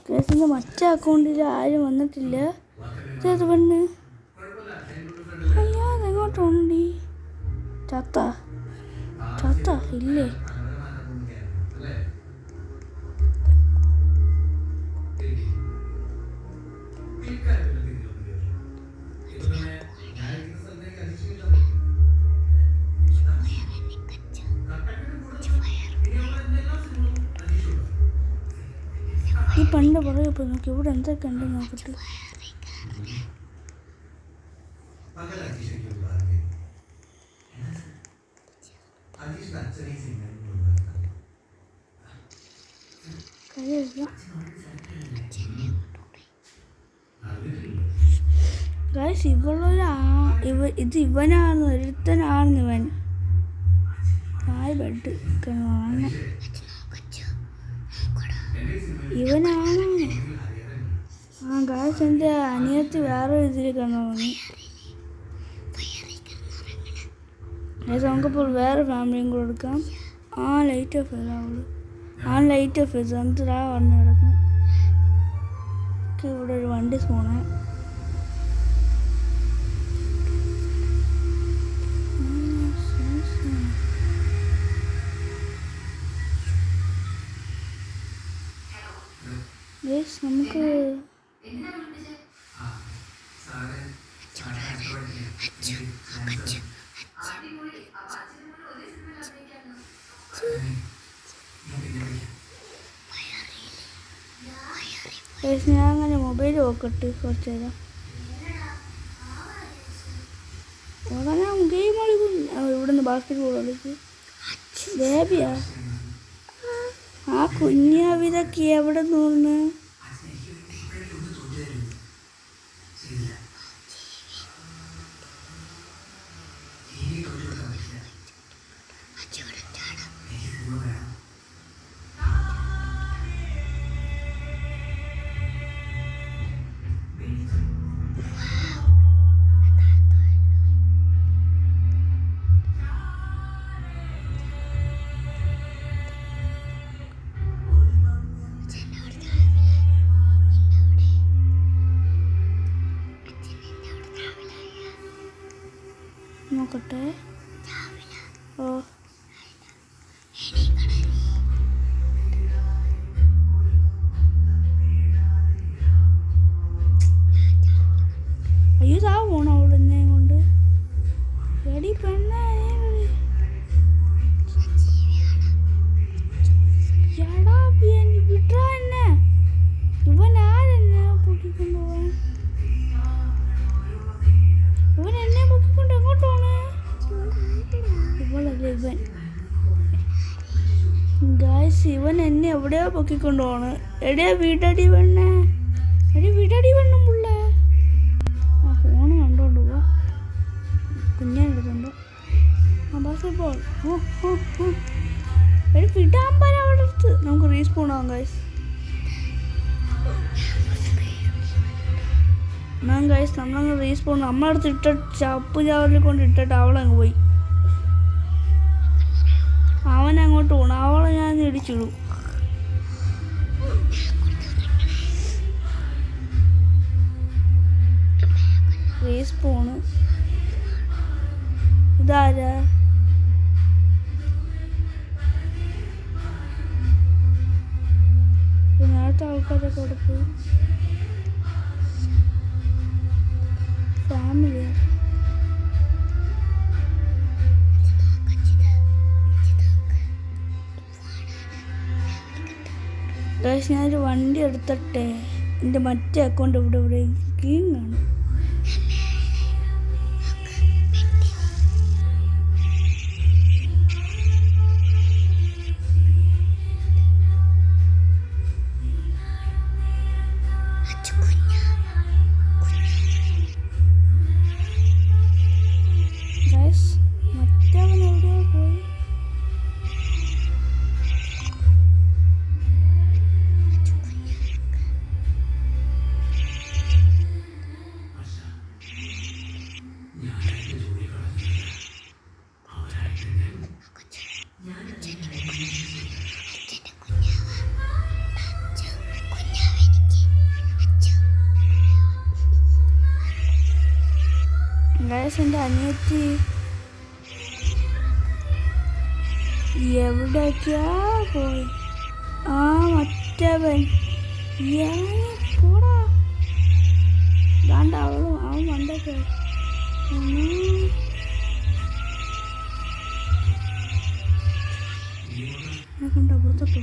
കേസിൻ്റെ മറ്റേ അക്കൗണ്ടിൽ ആരും വന്നിട്ടില്ല. ഇതേത് പെണ്ണ്? അയ്യാ, അതെങ്ങോട്ടുണ്ടി? ചത്ത ഇല്ലേ? ഈ പണ്ട് പുറകെ പോയി നോക്കി ഇവിടെ എന്തൊക്കെ ഉണ്ട് നോക്കട്ടെ. ഗൈസ്, ഇത് ഇവനാണ്, ഒരുത്തനാണ് ഇവൻ. ബെഡ് കാണാൻ ഇവനാണോ? ഗൈസ്, എൻ്റെ അനിയത്തി വേറെ ഇതിൽ കാണുന്നു. നമുക്കിപ്പോൾ വേറെ ഫാമിലിയും കൂടെ എടുക്കാം. ലൈറ്റ് ഓഫ് ചെയ്താൽ ലൈറ്റ് ഓഫ് ചെയ്ത് എന്നിട്ടാ വന്ന് കിടക്കും. ഇവിടെ ഒരു വണ്ടി പോണേ. നമുക്ക് ഞാൻ അങ്ങനെ മൊബൈൽ നോക്കട്ടെ കുറച്ച് നേരം. ഉടനെ ഗെയിം കളിക്കും. ഇവിടെ നിന്ന് ബാസ്കറ്റ് ബോൾ കളിക്കും. ബേബിയാ ആ കുഞ്ഞാവിതൊക്കെ എവിടെ നിന്ന്? നോക്കട്ടെ. ഓ അയ്യോ താ പോണോ അവൾ എന്നെ കൊണ്ട്? എടി പെണ്ണ വിട്ടാ എന്നെ. ഇവൻ ആരെന്നെ പൊക്കിക്കൊണ്ടുപോവാൻ? ഇവൻ എന്നെ പൊക്കിക്കൊണ്ട് എങ്ങോട്ടാണ്? ഇവളല്ലേ ഇവൻ. ഗായ്സ് ഇവൻ എന്നെ എവിടെയോ പൊക്കിക്കൊണ്ട് പോണ്. എടിയാ വീട്ടടി പെണ്ണേ, എടി വീട്ടടി പെണ്ണും പുള്ള. ആ ഫോണ് കണ്ടോണ്ട് പോവാ. കുഞ്ഞെടുത്തുണ്ടോ? ആ ബാസ്കറ്റ് ബോൾ. എടി വിടാൻ പറ അവിടെ അടുത്ത്. നമുക്ക് റീസ്പോൺ ആവാം ഗായ്സ്. ഞാൻ ഗൈസ് നമ്മളങ്ങ് റീസ്പോൺ നമ്മളടുത്ത് ചപ്പ് ചാവലിൽ കൊണ്ട് ഇട്ടിട്ട് അവളങ്ങ് പോയി. അവനങ്ങോട്ട് പോകണം. അവളെ ഞാൻ ഇടിച്ചിടും. റീസ്പോണ് ഇതാരാ? നേരത്തെ ആൾക്കാരൊക്കെ അവിടെ പോയി. ഫാമിലിയാ. ഗൈസ് ഞാനൊരു വണ്ടി എടുത്തിട്ടെ. എൻ്റെ മറ്റേ അക്കൗണ്ട് ഇവിടെ എവിടെയെങ്കിലും കാണും. മറ്റവൻ എവിടെയോ പോയി. ഗൈസ് എൻ്റെ അനിയത്തി എവിടേക്കാ പോയി? ആ മറ്റവൻ പോടാ. ദാണ്ട അവൻ വണ്ടൊക്കെ കണ്ട പുറത്തോട്ടോ.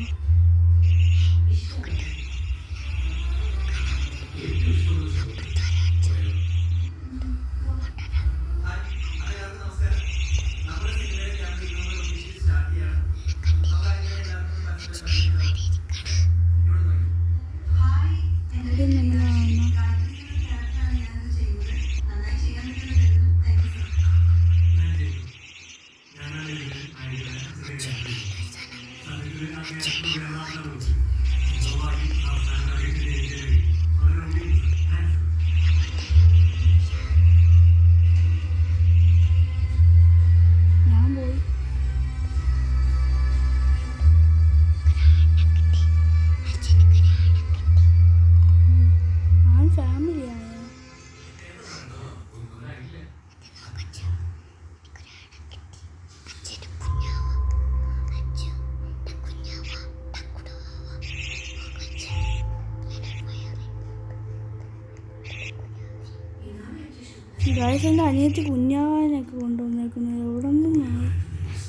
ഗായ്സ് എൻ്റെ അനിയത്തി കുഞ്ഞാനൊക്കെ കൊണ്ടുവന്നേക്കുന്നത് എവിടെ നിന്നാണ്?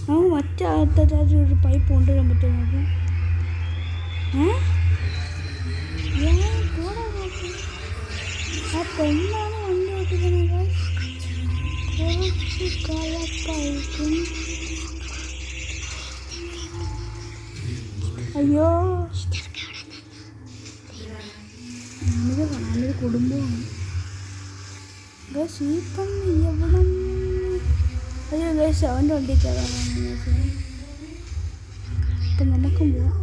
നമുക്ക് മറ്റേ ഒരു പൈപ്പ് കൊണ്ടുവരാൻ പറ്റുമോ? നമുക്ക് പെണ്ണാണ് വണ്ടി ഓട്ടിക്കുന്നത്. കുറച്ച് കലപ്പായിരിക്കും. അയ്യോ ഞാനൊരു കുടുംബമാണ്. ഇപ്പം എവിടെ അയ്യോ ഗൈസ് അവൻ്റെ വണ്ടി കയറാൻ അപ്പം നമുക്കും പോവാം.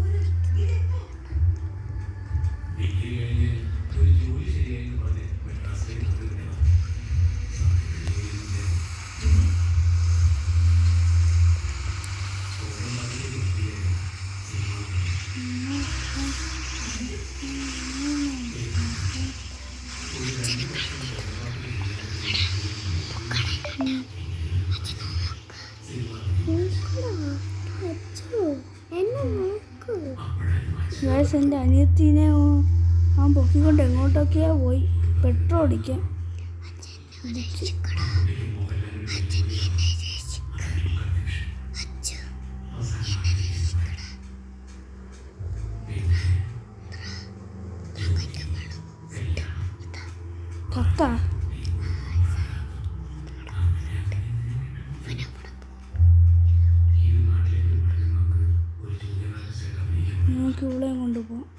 ഗൈസ് എൻ്റെ അനിയത്തിനെ ആ പൊക്കിക്കൊണ്ട് എങ്ങോട്ടൊക്കെയാ പോയി പെട്രോൾ അടിക്കാൻ. കക്ക നമുക്ക് ഇവളെയും കൊണ്ടുപോകാം.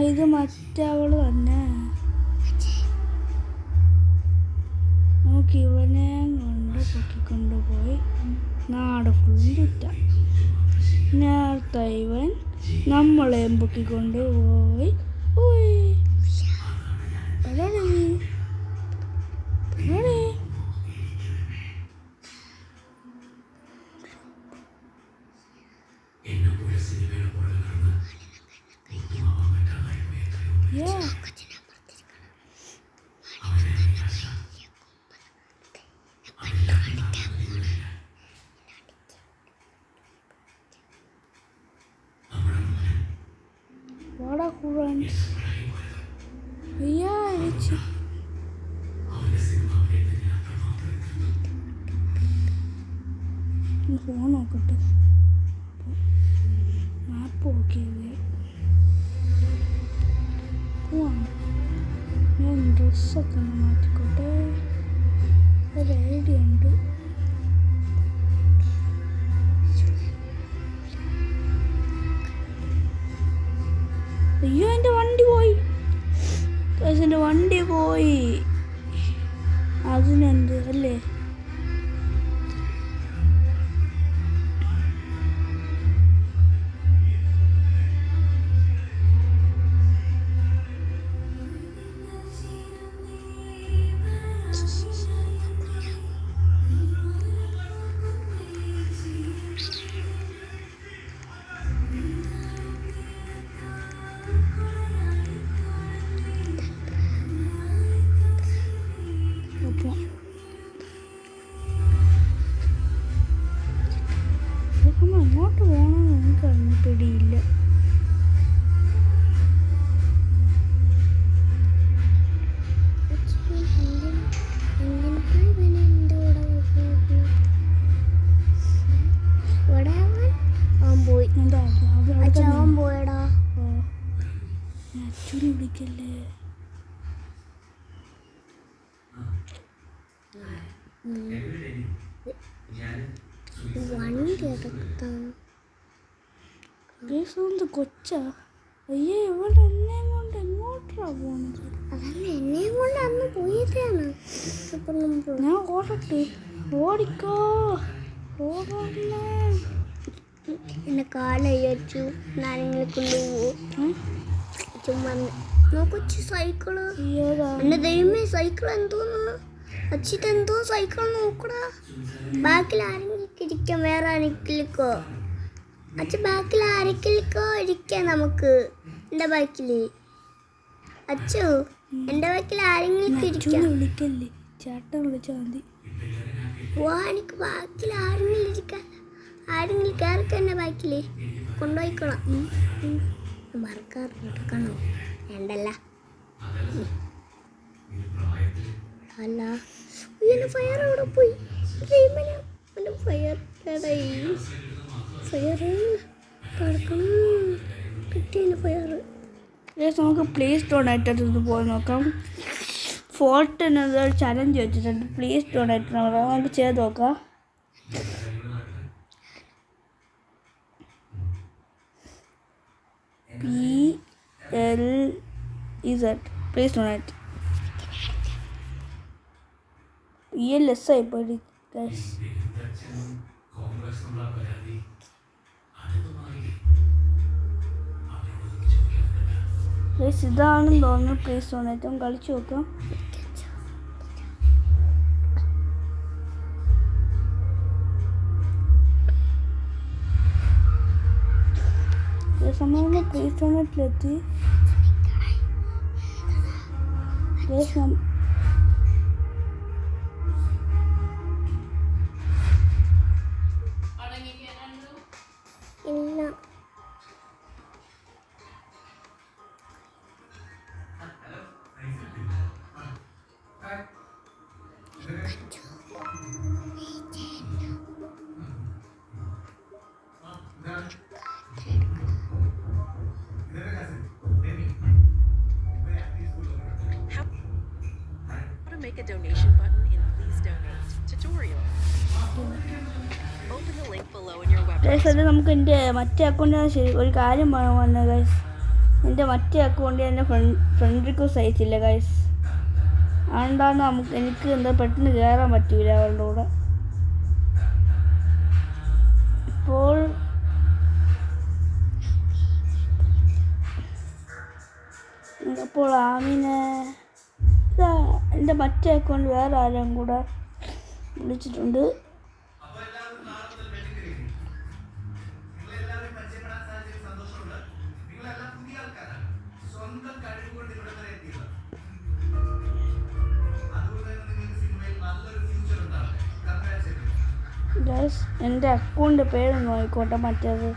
ഇത് മറ്റവള് തന്നെ. നമുക്ക് ഇവനെയും കൊണ്ട് പൊക്കിക്കൊണ്ടുപോയി നാട് ഫുള്ളും ചുറ്റാം. നേരത്തെ ഇവൻ നമ്മളെയും പൊക്കിക്കൊണ്ട് പോയി What a friends. Yeah, it's phone നോക്കട്ടെ. മാപ്പ് ഓക്കെ പോവാം. ഞാൻ ഡ്രസ്സൊക്കെ ഒന്ന് മാറ്റിക്കോട്ടെ. ഒരു ഐഡിയ ഉണ്ട്. അയ്യോ എൻ്റെ വണ്ടി പോയി. എൻ്റെ വണ്ടി പോയി. അതിനെന്ത് അല്ലേ? എങ്ങോട്ട് പോകണമെന്ന് എനിക്കറിഞ്ഞ പിടിയില്ല. പോയടാ അച്ഛനെ വിളിക്കല്ലേ. കൊച്ചാ അയ്യേ ഇവിടെ എന്നെയും കൊണ്ട് എങ്ങോട്ടാ പോണത്? അതല്ല എന്നെയും കൊണ്ട് അന്ന് പോയതാണ്. ഞാൻ ഓടട്ടെ. ഓടിക്കോ ഓടല്ലേ. എന്നെ കാലയച്ചു നാരങ്ങളെ കൊണ്ടുപോകും. ചുമ്മാ നോക്കൊച്ചു സൈക്കിള്. എന്റെ ദൈവമേ സൈക്കിൾ എന്തോന്ന് അച്ചിട്ടെന്തോ സൈക്കിൾ നോക്കടാ. ബാക്കിൽ ആരെങ്കിലും ഇരിക്കാം. വേറെ ആരെങ്കിലിക്കോ അച്ഛ ബാക്കിൽ ആരെങ്കിലിക്കോ ഇരിക്കാം നമുക്ക്. എൻ്റെ ബാക്കില് അച്ചു എൻ്റെ ബാക്കിൽ ആരെങ്കിലും ഇരിക്കാം. വിളിക്കല്ലേ ചേട്ടൻ വിളിച്ചാൽ മതി. വാ എനിക്ക് ബാക്കിൽ ആരെങ്കിലും ഇരിക്കാം. ആരെങ്കിലും കയറിക്കോ എൻ്റെ ബാക്കില് കൊണ്ടുപോയിക്കോളാം. മറക്കാറുണ്ടോ വേണ്ടല്ല. അല്ല എൻ്റെ ഫയർ അവിടെ പോയി. എൻ്റെ ഫയർ ഫയർ കിടക്കണം. കിട്ടിയ ഫയർ ഗൈസ് നമുക്ക് പ്ലേ സ്റ്റോറായിട്ട് ഒന്ന് പോയി നോക്കാം. ഫോർട്ട് എന്നത് ചലഞ്ച് വെച്ചിട്ടുണ്ട്. പ്ലേ സ്റ്റോറായിട്ട് നമുക്ക് ചെയ്ത് നോക്കാം. PLEZ പ്ലേ സ്റ്റോറായിട്ട് PLS ആയിപ്പോയി ഗൈസ്. ഗൈസ് ഇതാണെന്ന് തോന്നുന്നു പ്ലേ സ്റ്റോറായിട്ട് കളിച്ചു നോക്കാം. നമ്മൾ പ്ലേ സ്റ്റോറിലെത്തി. ഇല്ല Make a donation button in Please Donate tutorial. Open the link below in your web guys അത് നമുക്ക് എൻ്റെ മറ്റേ അക്കൗണ്ടിൽ ശരി ഒരു കാര്യം പറയാൻ വന്നത് ഗൈസ്. എൻ്റെ മറ്റേ അക്കൗണ്ടിൽ എൻ്റെ ഫ്രണ്ട് റിക്വസ്റ്റ് അയച്ചില്ല ഗൈസ്. അതുകൊണ്ടാണ് എനിക്ക് എന്താ പെട്ടെന്ന് കയറാൻ പറ്റൂല അവരുടെ കൂടെ. അപ്പോൾ ആമിനെ എൻ്റെ മറ്റേ അക്കൗണ്ട് വേറെ ആരും കൂടെ വിളിച്ചിട്ടുണ്ട്. ഗൈസ് എൻ്റെ അക്കൗണ്ട് പേര് നോക്കിക്കോട്ടെ, മറ്റേത്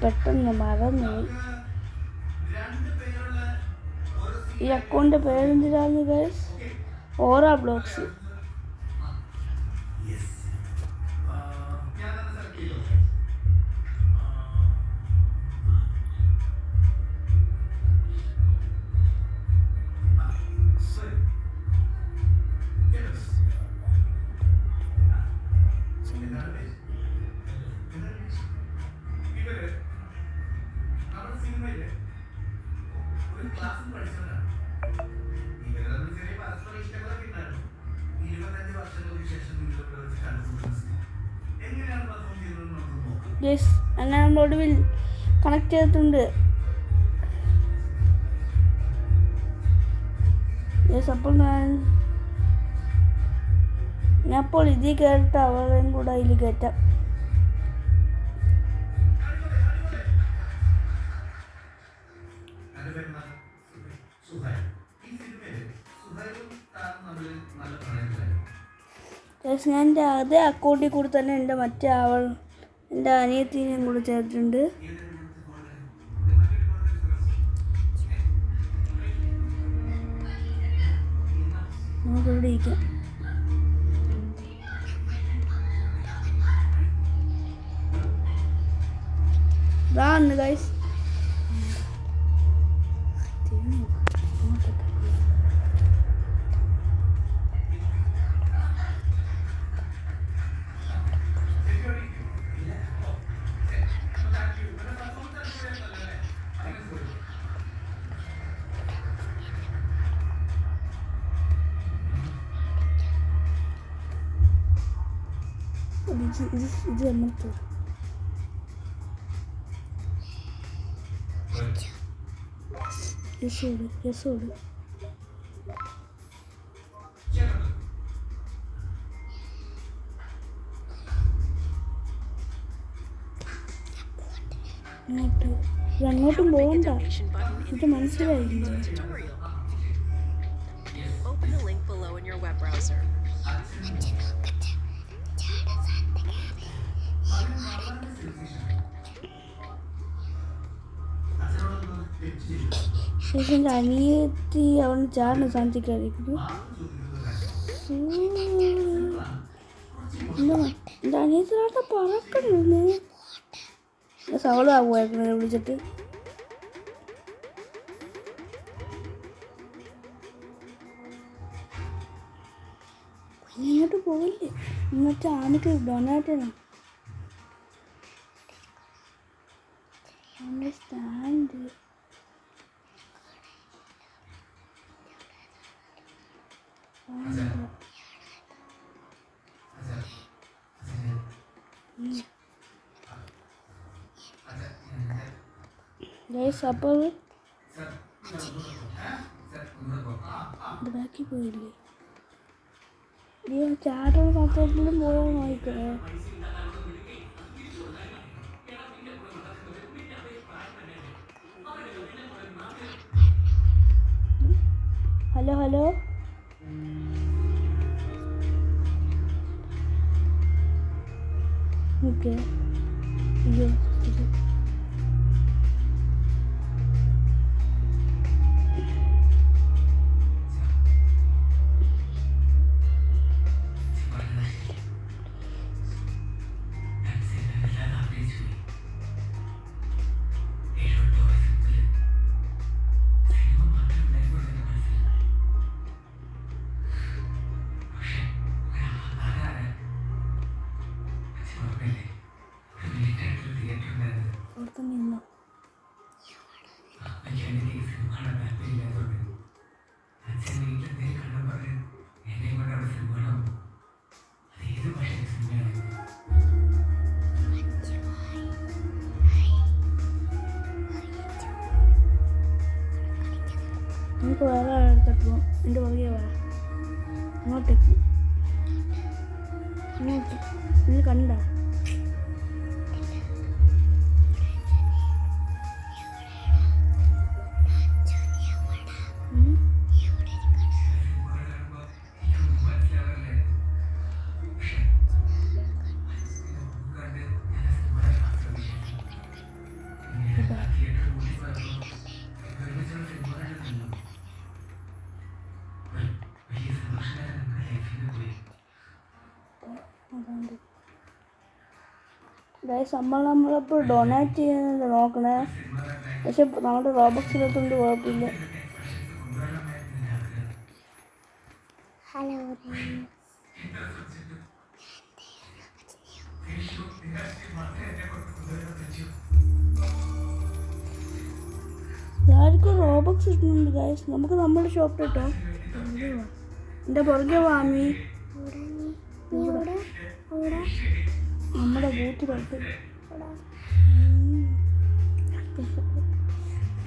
പെട്ടെന്ന് മറന്നുപോയി. ഈ അക്കൗണ്ട് പേരെന്തിനാണ് ഗൈസ്? ഓറ ബ്ലോഗ്സ്. ഗൈസ് അങ്ങനെ നമ്മൾ ഒടുവിൽ കണക്ട് ചെയ്തിട്ടുണ്ട്. ഗൈസ് അപ്പോൾ ഞാനിപ്പോൾ ഇതിൽ കയറിട്ട് അവളെയും കൂടെ അതിൽ കയറ്റാം. ഗൈസ് ഞാൻ എൻ്റെ അതേ അക്കൗണ്ടിൽ കൂടി തന്നെ എൻ്റെ മറ്റേ എൻ്റെ അനിയത്തിനെയും കൂടെ ചേർത്തിട്ടുണ്ട്. നമുക്കിവിടെ ഇരിക്കാം. ഇതാണ് ഗൈസ്. ഇത് നമുക്ക് യെസോട് അങ്ങോട്ടും പോകണ്ട. ഇത് മനസ്സിലായില്ല. Open the link below in your web browser. എൻ്റെ അനിയത്തി അവന് ചാടിന് സാധിച്ചു കഴിക്കുന്നു. എൻ്റെ അനിയത്തി നാട്ടെ പറക്കണു സവളാകുമായിരുന്നു വിളിച്ചിട്ട്. ഇങ്ങോട്ട് പോകില്ലേ എന്നിട്ട് ആനക്ക് ഡൊണേറ്റ് ചെയ്യണം സ്റ്റാൻഡ് അപ്പോൾ ബാക്കി പോയില്ലേ ചാട്ട പത്രത്തിലും പോയാൽ നോക്കേ ഹലോ ഹലോ ഓക്കെ അയ്യോ നമുക്ക് വേറെ ആൾക്കാട്ട് പോകാം എൻ്റെ പുറകെ വാ അങ്ങോട്ടേക്ക് ഇങ്ങോട്ട് നിങ്ങൾ കണ്ട നമ്മളിപ്പോൾ ഡൊണേറ്റ് ചെയ്യുന്നത് നോക്കണേ പക്ഷെ നമ്മുടെ റോബക്സിലൊത്തുകൊണ്ട് കുഴപ്പമില്ല ഹലോ ആർക്കും റോബക്സ് കിട്ടുന്നുണ്ട് ഗൈസ് നമുക്ക് നമ്മുടെ ഷോപ്പിൽ കേട്ടോ എൻ്റെ പുറകെ വാമി നമ്മുടെ ബൂത്തിലോട്ട്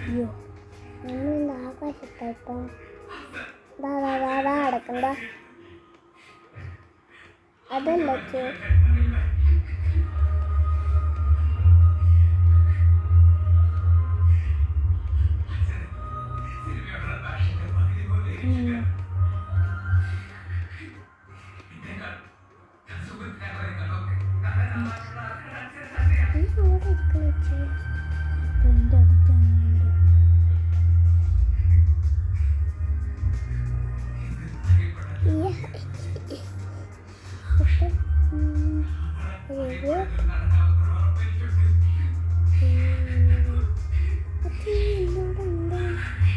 അയ്യോ ഒന്നും ആകാശത്തായിട്ടോ അടക്കണ്ട അതല്ല എൻ്റെ അടുത്ത്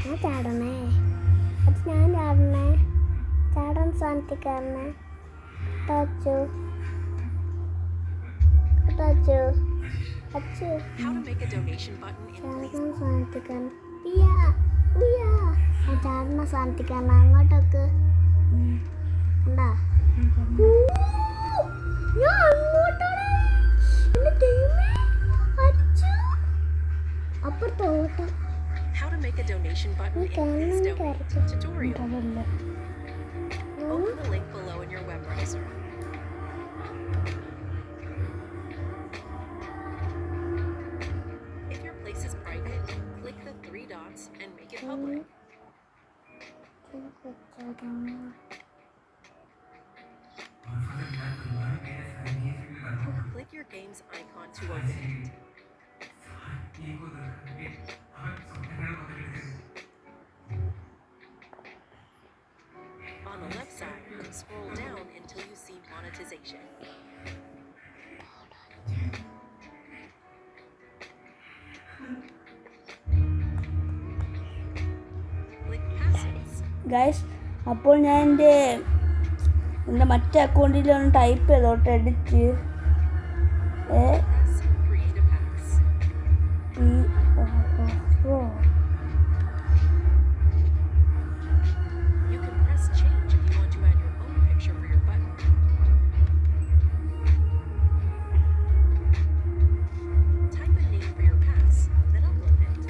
ഞാൻ ചാടണേ അത് ഞാൻ ചാടണേ ചാടാൻ സാധിക്കാരണേ ടച്ചു ടച്ചു അച്ചു How to make a donation button in ചാടാൻ സാധിക്കാൻ ചാടണ സാധിക്കാരണ അങ്ങോട്ടൊക്കെ ഉണ്ടാ ഞാൻ അങ്ങോട്ടാണ് അപ്പുറത്തെ ഓട്ടം How to make a donation button in Please Donate tutorial. Open the link below in your web browser. If your place is private, click the 3 dots and make it public. Click your game's icon to open it. On the left side, scroll down until you see monetization. Click Passwords. Guys അപ്പോൾ ഞാൻ എൻ്റെ എൻ്റെ മറ്റേ അക്കൗണ്ടിലൊന്ന് type ചെയ്തോട്ടെ edit Press create a pass. You can press change if you want to add your own picture for your button. Type a name for your pass, then upload it.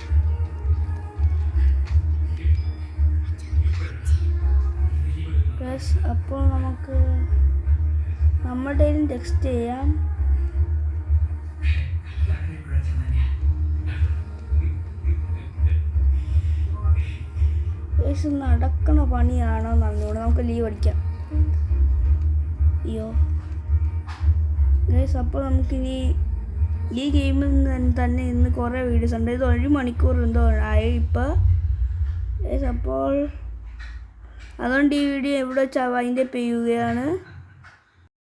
അപ്പോൾ നമുക്ക് നമ്മുടെ text ചെയ്യാം. നടക്കണ പണിയാണോ നന്നോട് നമുക്ക് leave അടിക്കാം. അയ്യോ guys, അപ്പോൾ നമുക്കിനി ഈ ഗെയിമിൽ തന്നെ ഇന്ന് കുറേ വീഡിയോസ് ഉണ്ട്. ഇത് 1 മണിക്കൂർ എന്തോ ആയി ഇപ്പോൾ ഗൈസ്. അപ്പോൾ അതുകൊണ്ട് ഈ വീഡിയോ എവിടെ വെച്ചാൽ വൈൻഡപ്പ് ചെയ്യുകയാണ്.